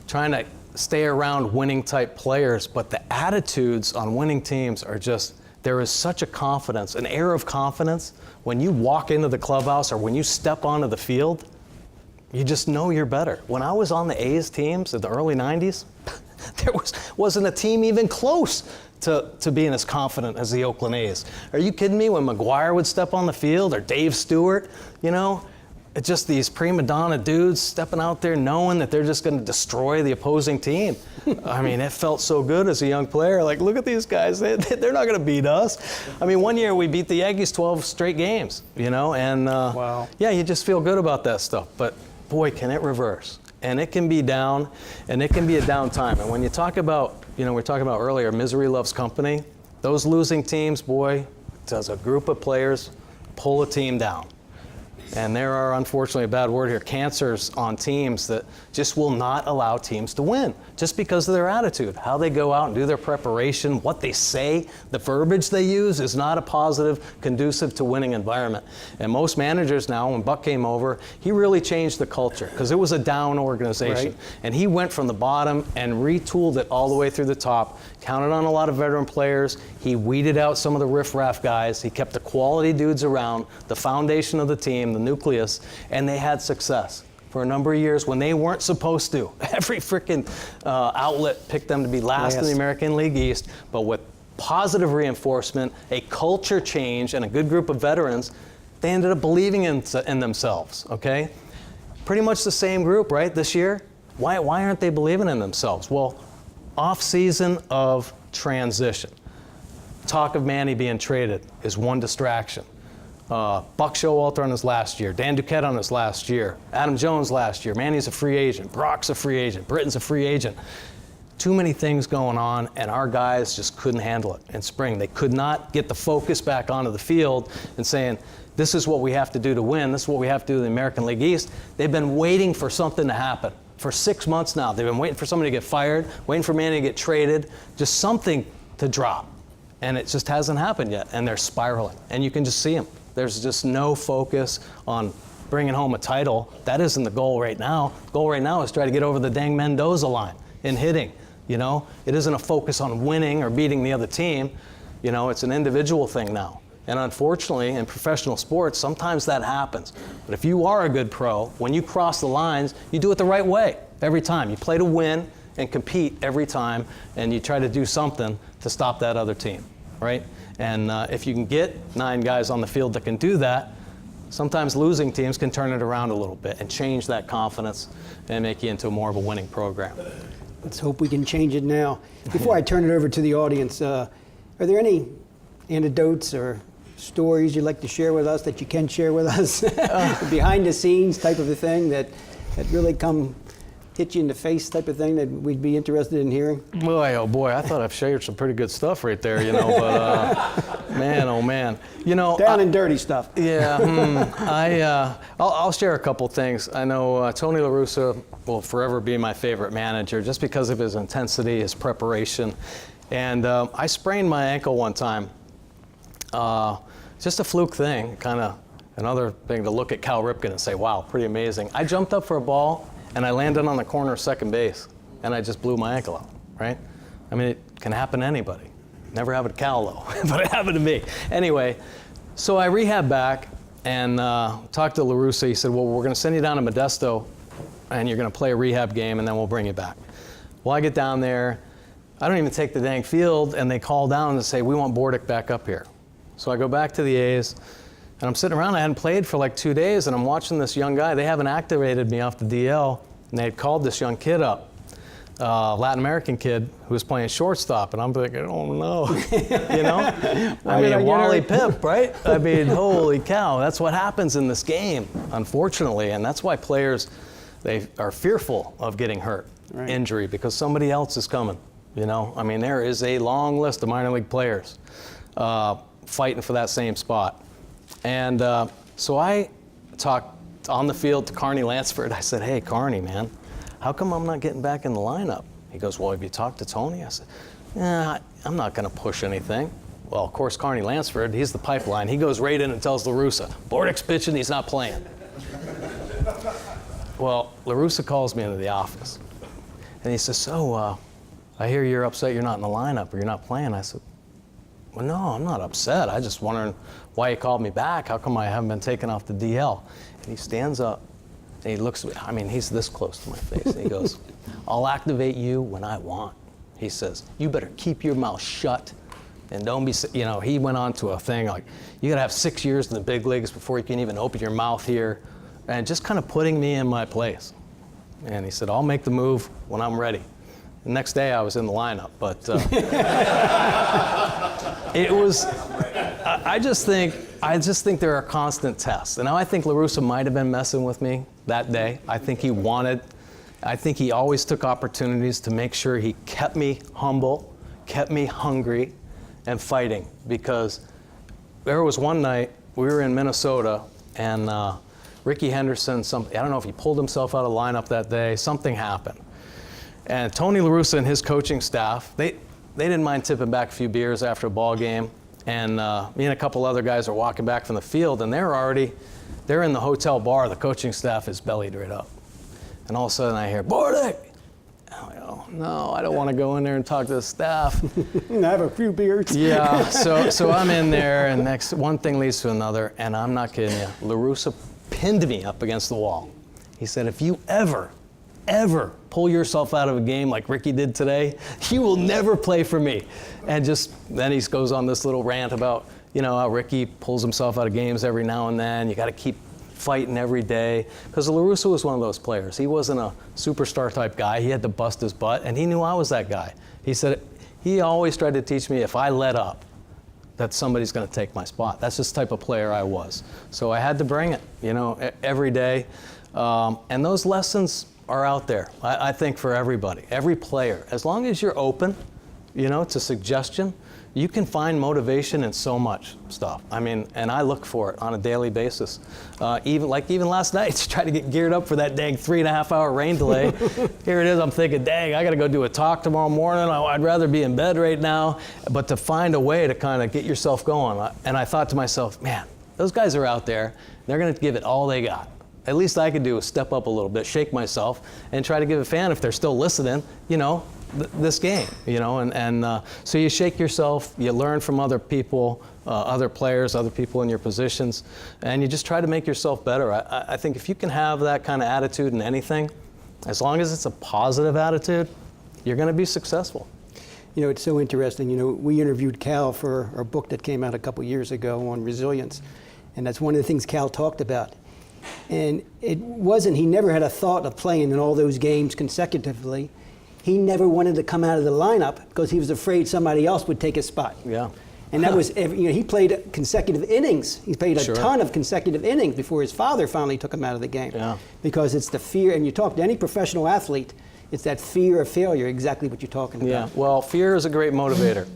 trying to stay around winning type players, but the attitudes on winning teams are just, there is such a confidence, an air of confidence. When you walk into the clubhouse or when you step onto the field, you just know you're better. When I was on the A's teams in the early 90s, there wasn't a team even close to being as confident as the Oakland A's. Are you kidding me? When McGuire would step on the field, or Dave Stewart, you know, it's just these prima donna dudes stepping out there knowing that they're just going to destroy the opposing team. I mean, it felt so good as a young player. Like, look at these guys. They're not going to beat us. I mean, one year we beat the Yankees 12 straight games, you know, and wow. Yeah, you just feel good about that stuff. But boy, can it reverse. And it can be down, and it can be a down time. And when you talk about, you know, we were talking about earlier, misery loves company. Those losing teams, boy, does a group of players pull a team down. And there are, unfortunately, a bad word here, cancers on teams that just will not allow teams to win just because of their attitude. How they go out and do their preparation, what they say, the verbiage they use is not a positive, conducive to winning environment. And most managers now, when Buck came over, he really changed the culture because it was a down organization. Right. And he went from the bottom and retooled it all the way through the top, counted on a lot of veteran players. He weeded out some of the riffraff guys. He kept the quality dudes around, the foundation of the team, the nucleus, and they had success for a number of years when they weren't supposed to. Every freaking outlet picked them to be last in the American League East, but with positive reinforcement, a culture change, and a good group of veterans, they ended up believing in themselves, okay? Pretty much the same group, right, this year? Why aren't they believing in themselves? Well, off-season of transition. Talk of Manny being traded is one distraction. Buck Showalter on his last year, Dan Duquette on his last year, Adam Jones last year, Manny's a free agent, Brock's a free agent, Britton's a free agent. Too many things going on, and our guys just couldn't handle it in spring. They could not get the focus back onto the field and saying, this is what we have to do to win, this is what we have to do in the American League East. They've been waiting for something to happen. For 6 months now, they've been waiting for somebody to get fired, waiting for Manny to get traded, just something to drop. And it just hasn't happened yet, and they're spiraling. And you can just see them. There's just no focus on bringing home a title. That isn't the goal right now. The goal right now is try to get over the dang Mendoza line in hitting. You know, it isn't a focus on winning or beating the other team. You know, it's an individual thing now. And unfortunately, in professional sports, sometimes that happens. But if you are a good pro, when you cross the lines, you do it the right way every time. You play to win and compete every time, and you try to do something to stop that other team, right? And if you can get 9 guys on the field that can do that, sometimes losing teams can turn it around a little bit and change that confidence and make you into more of a winning program. Let's hope we can change it now. Before I turn it over to the audience, are there any anecdotes or stories you'd like to share with us that you can share with us? Behind the scenes type of a thing that really come hit you in the face type of thing that we'd be interested in hearing? Boy, oh boy, I thought I've shared some pretty good stuff right there, you know, but man, oh man. You know, down and dirty stuff. Yeah, I'll share a couple things. I know Tony La Russa will forever be my favorite manager just because of his intensity, his preparation. And I sprained my ankle one time. Just a fluke thing, kind of another thing to look at Cal Ripken and say, wow, pretty amazing. I jumped up for a ball, and I landed on the corner of second base, and I just blew my ankle out, right? I mean, it can happen to anybody. Never happened to Cal, though, but it happened to me. Anyway, so I rehabbed back and talked to La Russa. He said, well, we're going to send you down to Modesto, and you're going to play a rehab game, and then we'll bring you back. Well, I get down there. I don't even take the dang field, and they call down and say, we want Bordick back up here. So I go back to the A's, and I'm sitting around. I hadn't played for like 2 days, and I'm watching this young guy. They haven't activated me off the DL, and they had called this young kid up, Latin American kid who was playing shortstop, and I'm thinking, oh no, you know? I mean, Wally Pip, right? I mean, holy cow, that's what happens in this game, unfortunately, and that's why players, they are fearful of getting hurt, injury, because somebody else is coming, you know? I mean, there is a long list of minor league players fighting for that same spot. And so I talked on the field to Carney Lansford. I said, hey, Carney, man, how come I'm not getting back in the lineup? He goes, well, have you talked to Tony? I said, yeah, I'm not going to push anything. Well, of course, Carney Lansford, he's the pipeline. He goes right in and tells LaRussa, Bordick's pitching, he's not playing. Well, LaRussa calls me into the office, and he says, so, I hear you're upset you're not in the lineup or you're not playing. I said, well, no, I'm not upset. I just wondering why you called me back. How come I haven't been taken off the DL? And he stands up, and he looks, I mean, he's this close to my face, and he goes, I'll activate you when I want. He says, you better keep your mouth shut and don't be, you know, he went on to a thing like, you gotta have 6 years in the big leagues before you can even open your mouth here, and just kind of putting me in my place. And he said, I'll make the move when I'm ready. The next day I was in the lineup, but it was, I just think there are constant tests. And now I think LaRussa might have been messing with me that day. I think he always took opportunities to make sure he kept me humble, kept me hungry, and fighting. Because there was one night, we were in Minnesota, and Ricky Henderson, I don't know if he pulled himself out of lineup that day, something happened. And Tony LaRussa and his coaching staff, they didn't mind tipping back a few beers after a ball game. And me and a couple other guys are walking back from the field, and they're in the hotel bar. The coaching staff is bellied right up. And all of a sudden I hear, Bordick! And I'm like, oh, no, I don't want to go in there and talk to the staff. Have a few beers. Yeah, so I'm in there, and next one thing leads to another, and I'm not kidding you. LaRussa pinned me up against the wall. He said, if you ever pull yourself out of a game like Ricky did today, you will never play for me. And then he goes on this little rant about, you know, how Ricky pulls himself out of games every now and then. You got to keep fighting every day. Because LaRussa was one of those players. He wasn't a superstar type guy. He had to bust his butt, and he knew I was that guy. He said, he always tried to teach me if I let up, that somebody's going to take my spot. That's just the type of player I was. So I had to bring it, you know, every day. And those lessons are out there, I think, for everybody, every player. As long as you're open, you know, to suggestion, you can find motivation in so much stuff. I mean, and I look for it on a daily basis. Even last night, to try to get geared up for that dang 3.5-hour rain delay. Here it is, I'm thinking, dang, I gotta go do a talk tomorrow morning. I'd rather be in bed right now. But to find a way to kind of get yourself going. And I thought to myself, man, those guys are out there, they're gonna give it all they got. At least I could do is step up a little bit, shake myself, and try to give a fan, if they're still listening, you know, this game, you know, and so you shake yourself, you learn from other people, other players, other people in your positions, and you just try to make yourself better. I think if you can have that kind of attitude in anything, as long as it's a positive attitude, you're going to be successful. You know, it's so interesting. You know, we interviewed Cal for our book that came out a couple years ago on resilience, and that's one of the things Cal talked about. And it wasn't, he never had a thought of playing in all those games consecutively. He never wanted to come out of the lineup because he was afraid somebody else would take his spot. Yeah. And that was, you know, he played consecutive innings. He played a ton of consecutive innings before his father finally took him out of the game. Yeah. Because it's the fear, and you talk to any professional athlete, it's that fear of failure, exactly what you're talking about. Yeah, well, fear is a great motivator.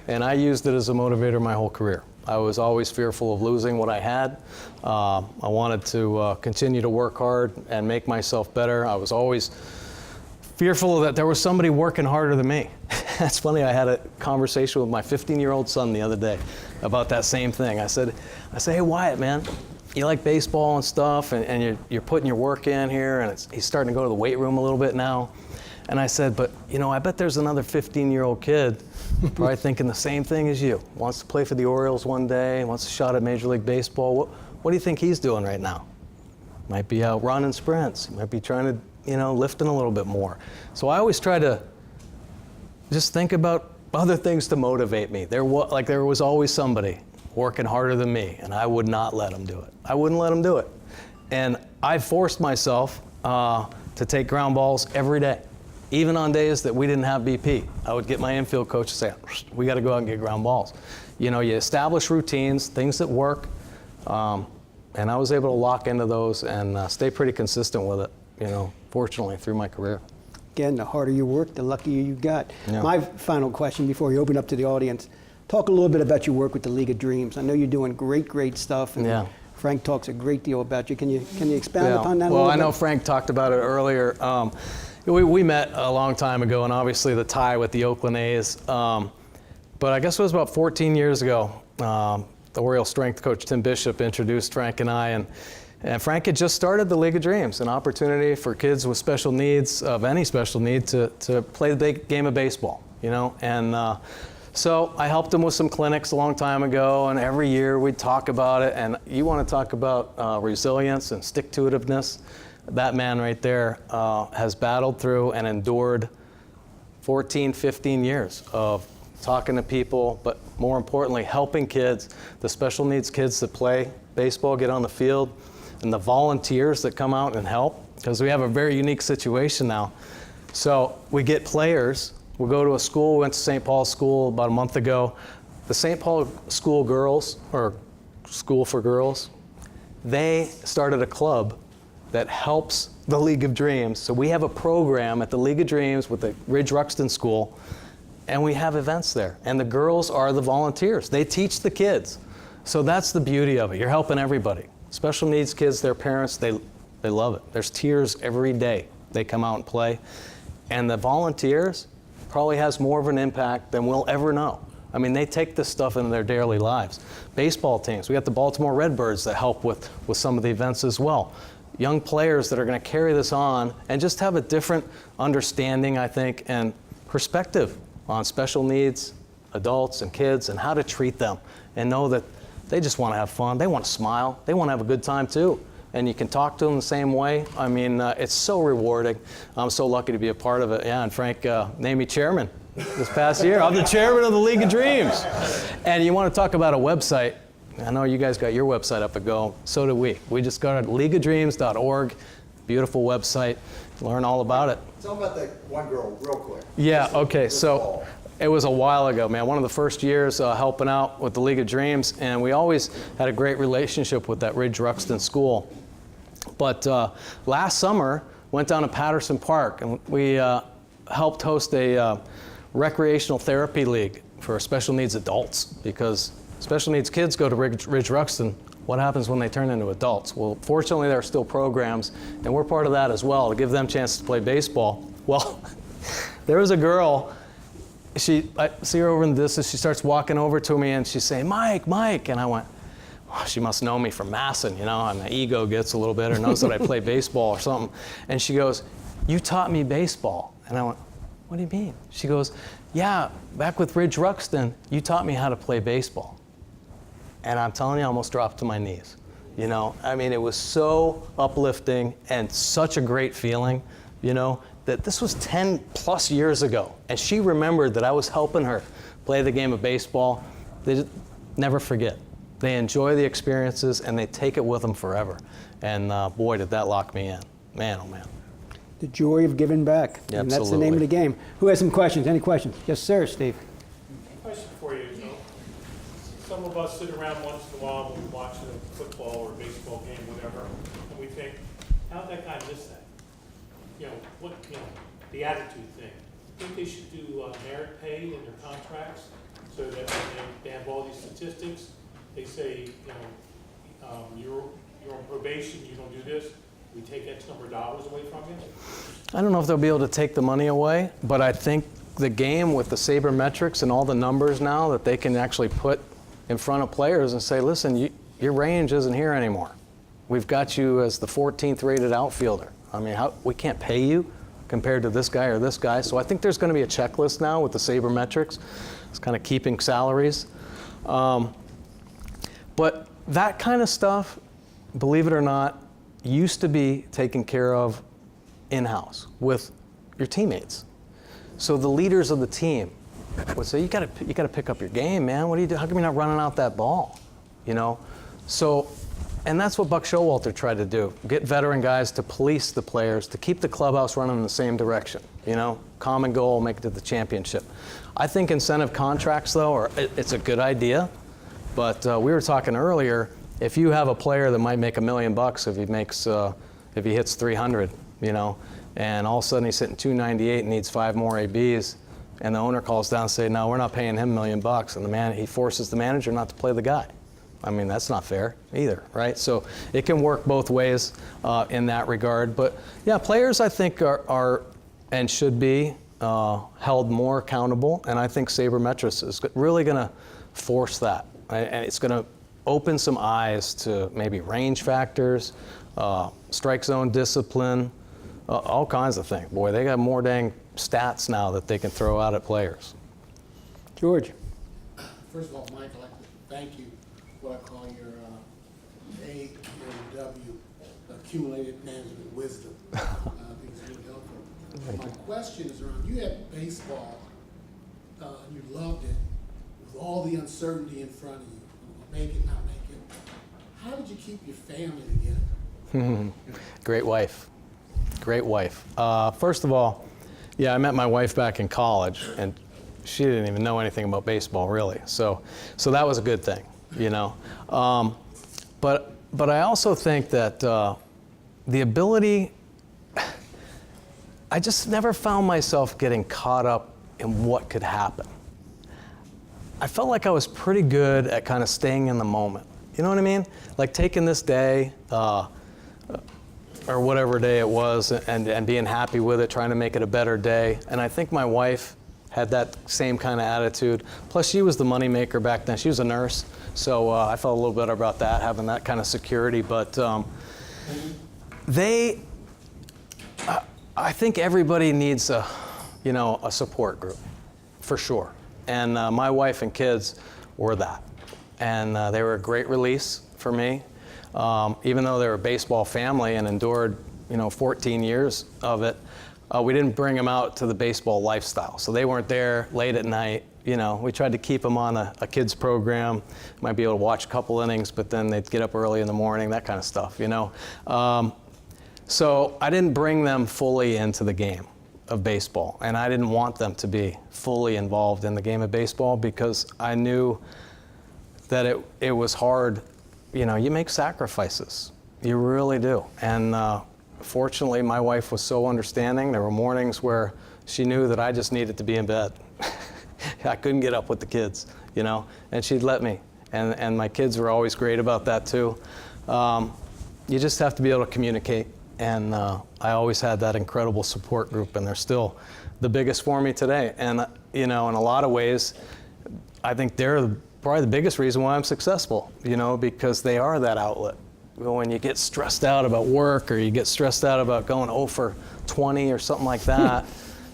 And I used it as a motivator my whole career. I was always fearful of losing what I had. I wanted to continue to work hard and make myself better. I was always fearful that there was somebody working harder than me. That's funny, I had a conversation with my 15-year-old son the other day about that same thing. I said, hey, Wyatt, man, you like baseball and stuff, and you're putting your work in here, and he's starting to go to the weight room a little bit now. And I said, but, you know, I bet there's another 15-year-old kid probably thinking the same thing as you. Wants to play for the Orioles one day, wants a shot at Major League Baseball. What do you think he's doing right now? Might be out running sprints. He might be trying to, you know, lifting a little bit more. So I always try to just think about other things to motivate me. There was always somebody working harder than me, and I would not let him do it. I wouldn't let him do it. And I forced myself to take ground balls every day. Even on days that we didn't have BP, I would get my infield coach to say, we got to go out and get ground balls. You know, you establish routines, things that work, and I was able to lock into those and stay pretty consistent with it, you know, fortunately, through my career. Again, the harder you work, the luckier you got. Yeah. My final question before you open up to the audience, talk a little bit about your work with the League of Dreams. I know you're doing great stuff, and yeah. Frank talks a great deal about you. Can you expound upon that a little bit? Well, I know Frank talked about it earlier. We met a long time ago, and obviously the tie with the Oakland A's. But I guess it was about 14 years ago, the Orioles strength coach Tim Bishop introduced Frank and I, and Frank had just started the League of Dreams, an opportunity for kids with special needs, of any special need, to play the big game of baseball, you know. And so I helped him with some clinics a long time ago, and every year we'd talk about it. And you want to talk about resilience and stick-to-itiveness? That man right there has battled through and endured 14, 15 years of talking to people, but more importantly, helping kids, the special needs kids that play baseball, get on the field, and the volunteers that come out and help, because we have a very unique situation now. So we get players, we'll go to a school, we went to St. Paul's School about a month ago. The St. Paul School girls, or School for Girls, they started a club that helps the League of Dreams. So we have a program at the League of Dreams with the Ridge Ruxton School, and we have events there. And the girls are the volunteers. They teach the kids. So that's the beauty of it. You're helping everybody. Special needs kids, their parents, they love it. There's tears every day they come out and play. And the volunteers probably has more of an impact than we'll ever know. I mean, they take this stuff into their daily lives. Baseball teams, we got the Baltimore Redbirds that help with some of the events as well. Young players that are going to carry this on and just have a different understanding, I think, and perspective on special needs adults and kids and how to treat them, and know that they just want to have fun. They want to smile. They want to have a good time too. And you can talk to them the same way. I mean, it's so rewarding. I'm so lucky to be a part of it. Yeah, and Frank named me chairman this past year. I'm the chairman of the League of Dreams. And you want to talk about a website. I know you guys got your website up to go. So do we. We just go to leagueofdreams.org. Beautiful website. Learn all about it. Tell them about that one girl real quick. Yeah, okay, so it was a while ago, man. One of the first years helping out with the League of Dreams, and we always had a great relationship with that Ridge Ruxton School. But last summer, went down to Patterson Park, and we helped host a recreational therapy league for special needs adults, because special needs kids go to Ridge Ruxton. What happens when they turn into adults? Well, fortunately, there are still programs, and we're part of that as well, to give them a chance to play baseball. Well, there was a girl, I see her over in the distance, she starts walking over to me, and she's saying, Mike, Mike, and I went, oh, she must know me from Masson, you know, and my ego gets a little bit, or knows that I play baseball or something. And she goes, you taught me baseball. And I went, what do you mean? She goes, yeah, back with Ridge Ruxton, you taught me how to play baseball. And I'm telling you, I almost dropped to my knees. You know, I mean, it was so uplifting and such a great feeling, you know, that this was 10 plus years ago. And she remembered that I was helping her play the game of baseball. They just never forget. They enjoy the experiences and they take it with them forever. And boy, did that lock me in. Man, oh man. The joy of giving back. Yeah, and that's the name of the game. Who has some questions? Any questions? Yes, sir, Steve. Question for you. Some of us sit around once in a while when we're watching a football or baseball game, whatever, and we think, how'd that guy miss that? You know, the attitude thing. I think they should do merit pay in their contracts, so that when they have all these statistics, they say, you're on probation, you don't do this, we take X number of dollars away from you. I don't know if they'll be able to take the money away, but I think the game with the sabermetrics and all the numbers now that they can actually put in front of players and say, listen, your range isn't here anymore. We've got you as the 14th rated outfielder. I mean, we can't pay you compared to this guy or this guy. So I think there's going to be a checklist now with the sabermetrics. It's kind of keeping salaries. But that kind of stuff, believe it or not, used to be taken care of in-house with your teammates. So the leaders of the team would say, you gotta pick up your game, man. What do you do? How come you're not running out that ball? You know? So, and that's what Buck Showalter tried to do. Get veteran guys to police the players, to keep the clubhouse running in the same direction. You know? Common goal, make it to the championship. I think incentive contracts, though, it's a good idea. But we were talking earlier, if you have a player that might make $1 million if he hits 300, you know, and all of a sudden he's hitting 298 and needs 5 more ABs, and the owner calls down and says, no, we're not paying him $1 million, and he forces the manager not to play the guy. I mean, that's not fair either, right? So it can work both ways in that regard. But yeah, players I think are and should be held more accountable, and I think sabermetrics is really going to force that. And it's going to open some eyes to maybe range factors, strike zone discipline, all kinds of things. Boy, they got more dang stats now that they can throw out at players. George. First of all, Mike, I'd like to thank you for what I call your A and W, accumulated management wisdom. I think it's really helpful. My question is around, you had baseball, and you loved it, with all the uncertainty in front of you, make it, not make it. How did you keep your family together? Great wife. Great wife. First of all, yeah, I met my wife back in college, and she didn't even know anything about baseball, really. So that was a good thing, you know. But I also think that the ability, I just never found myself getting caught up in what could happen. I felt like I was pretty good at kind of staying in the moment. You know what I mean? Like taking this day, or whatever day it was, and being happy with it, trying to make it a better day. And I think my wife had that same kind of attitude. Plus, she was the moneymaker back then. She was a nurse, so I felt a little better about that, having that kind of security. But I think everybody needs a support group, for sure. And my wife and kids were that. And they were a great release for me. Even though they were a baseball family and endured, 14 years of it, we didn't bring them out to the baseball lifestyle. So they weren't there late at night. We tried to keep them on a kids program. Might be able to watch a couple innings, but then they'd get up early in the morning, that kind of stuff, So I didn't bring them fully into the game of baseball, and I didn't want them to be fully involved in the game of baseball because I knew that it was hard. You make sacrifices. You really do. And fortunately, my wife was so understanding. There were mornings where she knew that I just needed to be in bed. I couldn't get up with the kids, and she'd let me. And my kids were always great about that too. You just have to be able to communicate. And I always had that incredible support group, and they're still the biggest for me today. And, in a lot of ways, I think they're probably the biggest reason why I'm successful, because they are that outlet. When you get stressed out about work, or you get stressed out about going 0 for 20 or something like that,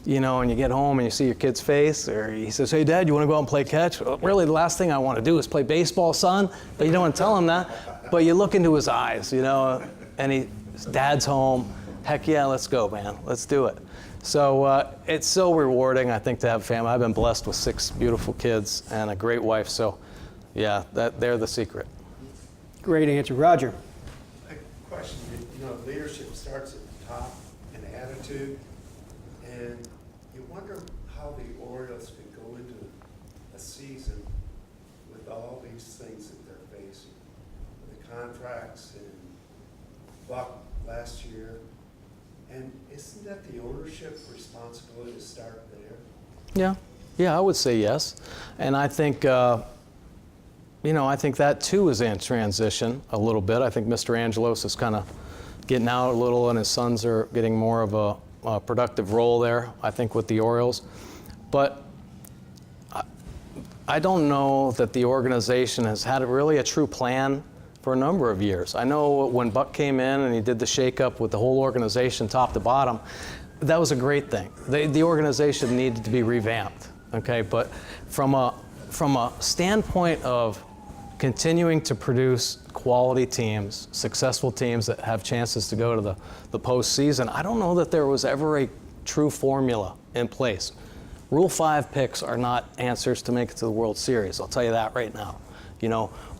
and you get home and you see your kid's face, or he says, "Hey, Dad, you want to go out and play catch?" Well, really, the last thing I want to do is play baseball, son. But you don't want to tell him that. But you look into his eyes, and his dad's home. Heck yeah, let's go, man. Let's do it. So it's so rewarding, I think, to have a family. I've been blessed with 6 beautiful kids and a great wife. So, yeah, they're the secret. Great answer. Roger. A question, leadership starts at the top, an attitude, and you wonder how the Orioles could go into a season with all these things that they're facing. The contracts and Buck last year. And isn't that the ownership responsibility to start there? Yeah, I would say yes. And I think, I think that too is in transition a little bit. I think Mr. Angelos is kind of getting out a little, and his sons are getting more of a productive role there, I think, with the Orioles. But I don't know that the organization has had really a true plan for a number of years. I know when Buck came in and he did the shakeup with the whole organization top to bottom, that was a great thing. The organization needed to be revamped, okay? But from a standpoint of continuing to produce quality teams, successful teams that have chances to go to the postseason, I don't know that there was ever a true formula in place. Rule 5 picks are not answers to make it to the World Series. I'll tell you that right now,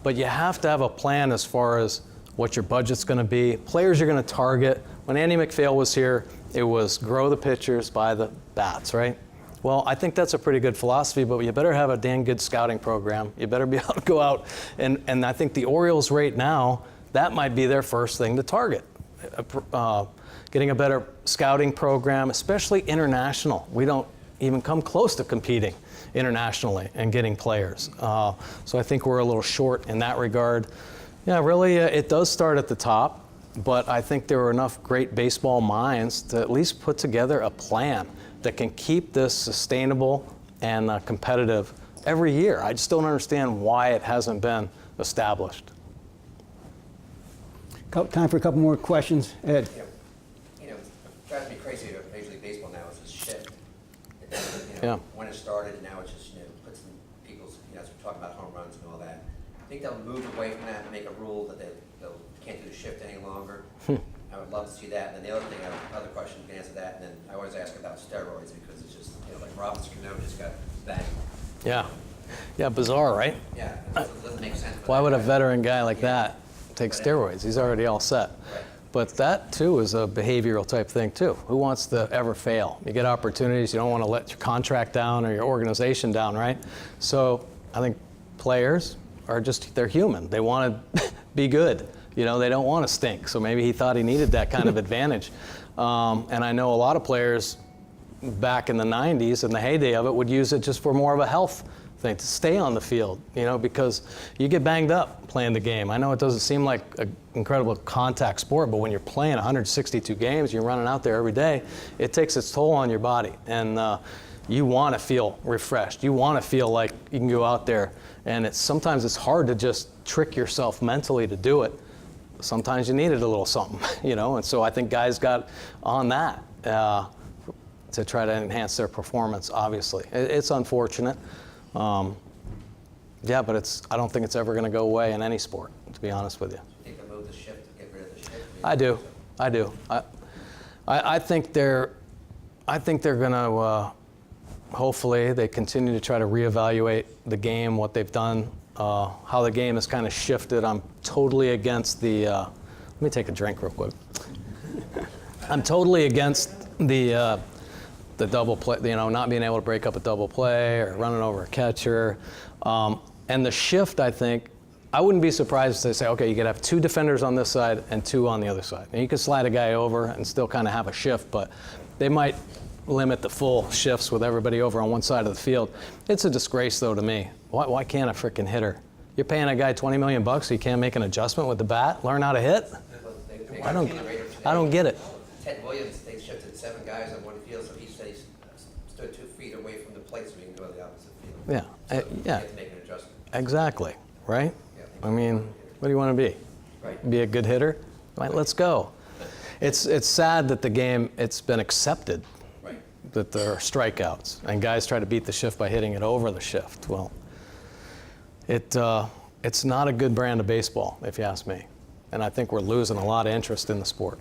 But you have to have a plan as far as what your budget's going to be, players you're going to target. When Andy McPhail was here, it was grow the pitchers, buy the bats, right? Well, I think that's a pretty good philosophy, but you better have a dang good scouting program. You better be able to go out, and I think the Orioles right now, that might be their first thing to target. Getting a better scouting program, especially international. We don't even come close to competing internationally and getting players. So I think we're a little short in that regard. Yeah, really, it does start at the top. But I think there are enough great baseball minds to at least put together a plan that can keep this sustainable and competitive every year. I just don't understand why it hasn't been established. Time for a couple more questions. Ed? Yeah. You know, what drives me crazy about Major League Baseball now is this shift. When it started, and now it's just, puts in people's, as we're talking about home runs and all that. I think they'll move away from that and make a rule that they can't do the shift any longer. I would love to see that. And then the other thing, I have other questions to answer that. And then I always ask about steroids because it's just, like Robinson Cano just got banged. Yeah. Yeah, bizarre, right? Yeah, it doesn't make sense. Why would a veteran guy like that take steroids? He's already all set. Right. But that, too, is a behavioral type thing, too. Who wants to ever fail? You get opportunities. You don't want to let your contract down or your organization down, right? So I think players are just, they're human. They want to be good. They don't want to stink. So maybe he thought he needed that kind of advantage. And I know a lot of players back in the 90s, in the heyday of it, would use it just for more of a health thing, to stay on the field, because you get banged up playing the game. I know it doesn't seem like an incredible contact sport, but when you're playing 162 games, you're running out there every day, it takes its toll on your body. And you want to feel refreshed. You want to feel like you can go out there. And sometimes it's hard to just trick yourself mentally to do it. Sometimes you needed a little something, and so I think guys got on that to try to enhance their performance, obviously. It's unfortunate. Yeah, but I don't think it's ever going to go away in any sport, to be honest with you. You think they'll move the shift to get rid of the shift? I do. I think they're going to, hopefully, they continue to try to reevaluate the game, what they've done, how the game has kind of shifted. I'm totally against let me take a drink real quick. I'm totally against the double play, not being able to break up a double play or running over a catcher. And the shift, I think, I wouldn't be surprised if they say, okay, you could have 2 defenders on this side and 2 on the other side. And you could slide a guy over and still kind of have a shift, but they might limit the full shifts with everybody over on one side of the field. It's a disgrace, though, to me. Why can't a freaking hitter? You're paying a guy $20 million so you can't make an adjustment with the bat, learn how to hit? I don't get it. Ted Williams, they shifted 7 guys on one field, so he said he stood 2 feet away from the plate so he can go to the opposite field. Yeah, So you yeah. have to make an adjustment. Exactly, right? Yeah. I mean, what do you want to be? Right. Be a good hitter? Right, let's go. It's sad that the game, it's been accepted Right. that there are strikeouts and guys try to beat the shift by hitting it over the shift. Well, it's not a good brand of baseball, if you ask me. And I think we're losing a lot of interest in the sport.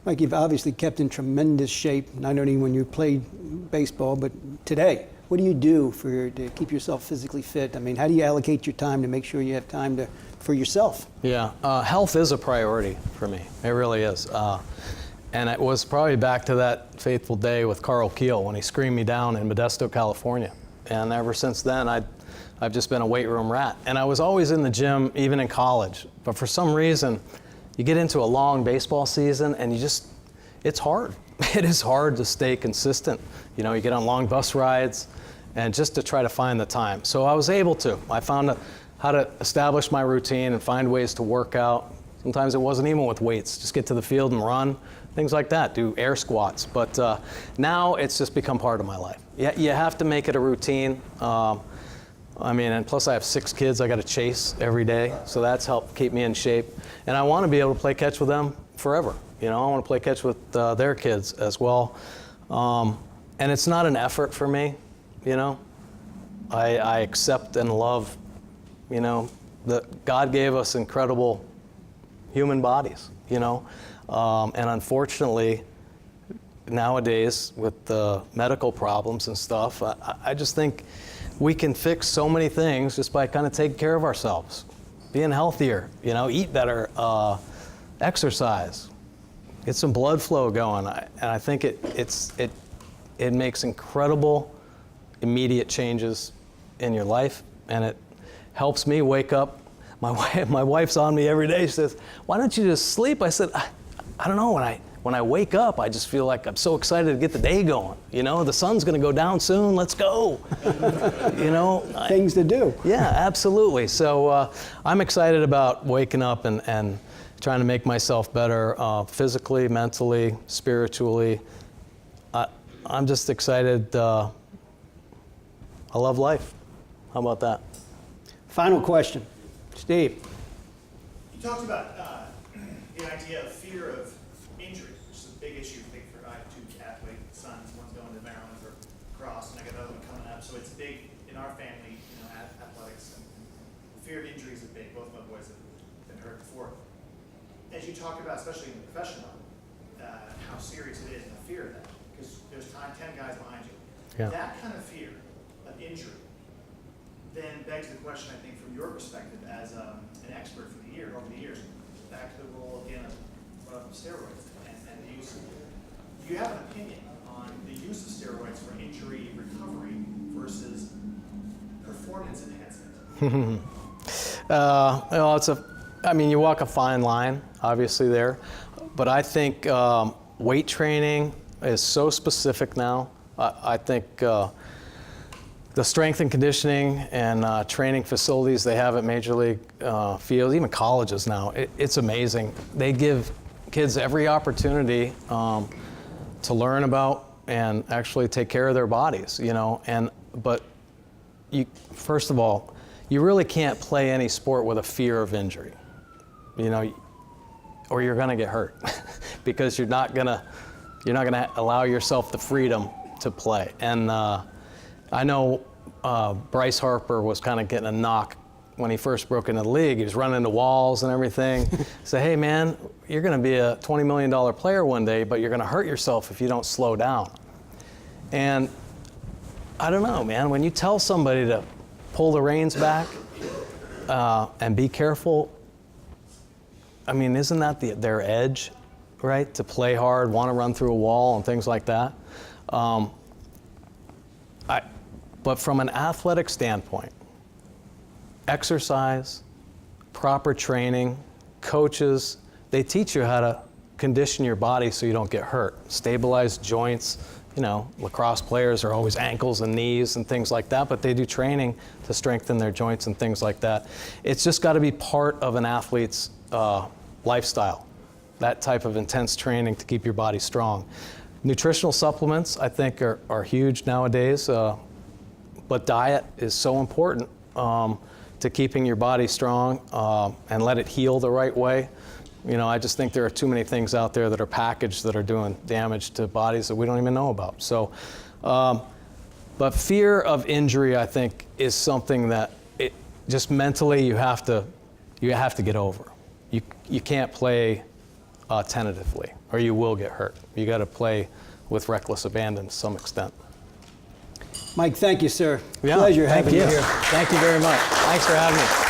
Mike, you've obviously kept in tremendous shape, not only when you played baseball, but today. What do you do to keep yourself physically fit? I mean, how do you allocate your time to make sure you have time for yourself? Yeah, health is a priority for me. It really is. And it was probably back to that fateful day with Carl Keel when he screamed me down in Modesto, California. And ever since then, I've just been a weight room rat. And I was always in the gym, even in college. But for some reason, you get into a long baseball season and it's hard. It is hard to stay consistent. You get on long bus rides and just to try to find the time. So I was able to. I found how to establish my routine and find ways to work out. Sometimes it wasn't even with weights. Just get to the field and run, things like that, do air squats. But now it's just become part of my life. You have to make it a routine. And plus I have 6 kids I got to chase every day, so that's helped keep me in shape. And I want to be able to play catch with them forever. I want to play catch with their kids as well. And it's not an effort for me, I accept and love, that God gave us incredible human bodies, and unfortunately, nowadays with the medical problems and stuff, I just think we can fix so many things just by kind of taking care of ourselves, being healthier, eat better, exercise, get some blood flow going. And I think it makes incredible immediate changes in your life, and it helps me wake up. My wife's on me every day. She says, "Why don't you just sleep?" I said, I don't know. When I wake up, I just feel like I'm so excited to get the day going. The sun's going to go down soon. Let's go. Things to do. Yeah, absolutely. So I'm excited about waking up and trying to make myself better physically, mentally, spiritually. I'm just excited. I love life. How about that? Final question. Steve. You talked about the idea of fear of injury, which is a big issue. I have two athlete sons. One's going to Maryland for cross, and I got another one coming up. So it's big in our family, athletics. And fear of injury is big. Both my boys have been hurt before. As you talk about, especially in the professional level, how serious it is and the fear of that, because there's 10 guys behind you. Yeah. That kind of fear of injury then begs the question, I think, from your perspective as an expert for over the years, back to the role again of steroids and the use. Do you have an opinion on the use of steroids for injury recovery versus performance enhancement? You walk a fine line, obviously there, but I think weight training is so specific now. I think the strength and conditioning and training facilities they have at major league fields, even colleges now, it's amazing. They give kids every opportunity to learn about and actually take care of their bodies, but first of all, you really can't play any sport with a fear of injury, or you're gonna get hurt because you're not gonna allow yourself the freedom to play. And I know Bryce Harper was kind of getting a knock when he first broke into the league. He was running into walls and everything. Say, hey man, you're going to be a $20 million player one day, but you're going to hurt yourself if you don't slow down. And I don't know, man, when you tell somebody to pull the reins back and be careful, isn't that their edge, right? To play hard, want to run through a wall and things like that. But from an athletic standpoint, exercise, proper training, coaches, they teach you how to condition your body so you don't get hurt. Stabilize joints. Lacrosse players are always ankles and knees and things like that, but they do training to strengthen their joints and things like that. It's just got to be part of an athlete's lifestyle, that type of intense training to keep your body strong. Nutritional supplements, I think, are huge nowadays. But diet is so important to keeping your body strong and let it heal the right way. I just think there are too many things out there that are packaged that are doing damage to bodies that we don't even know about. So, but fear of injury, I think, is something that just mentally you have to get over. You can't play tentatively, or you will get hurt. You got to play with reckless abandon to some extent. Mike, thank you, sir. Yeah, Pleasure having you here. Thank you very much. Thanks for having me.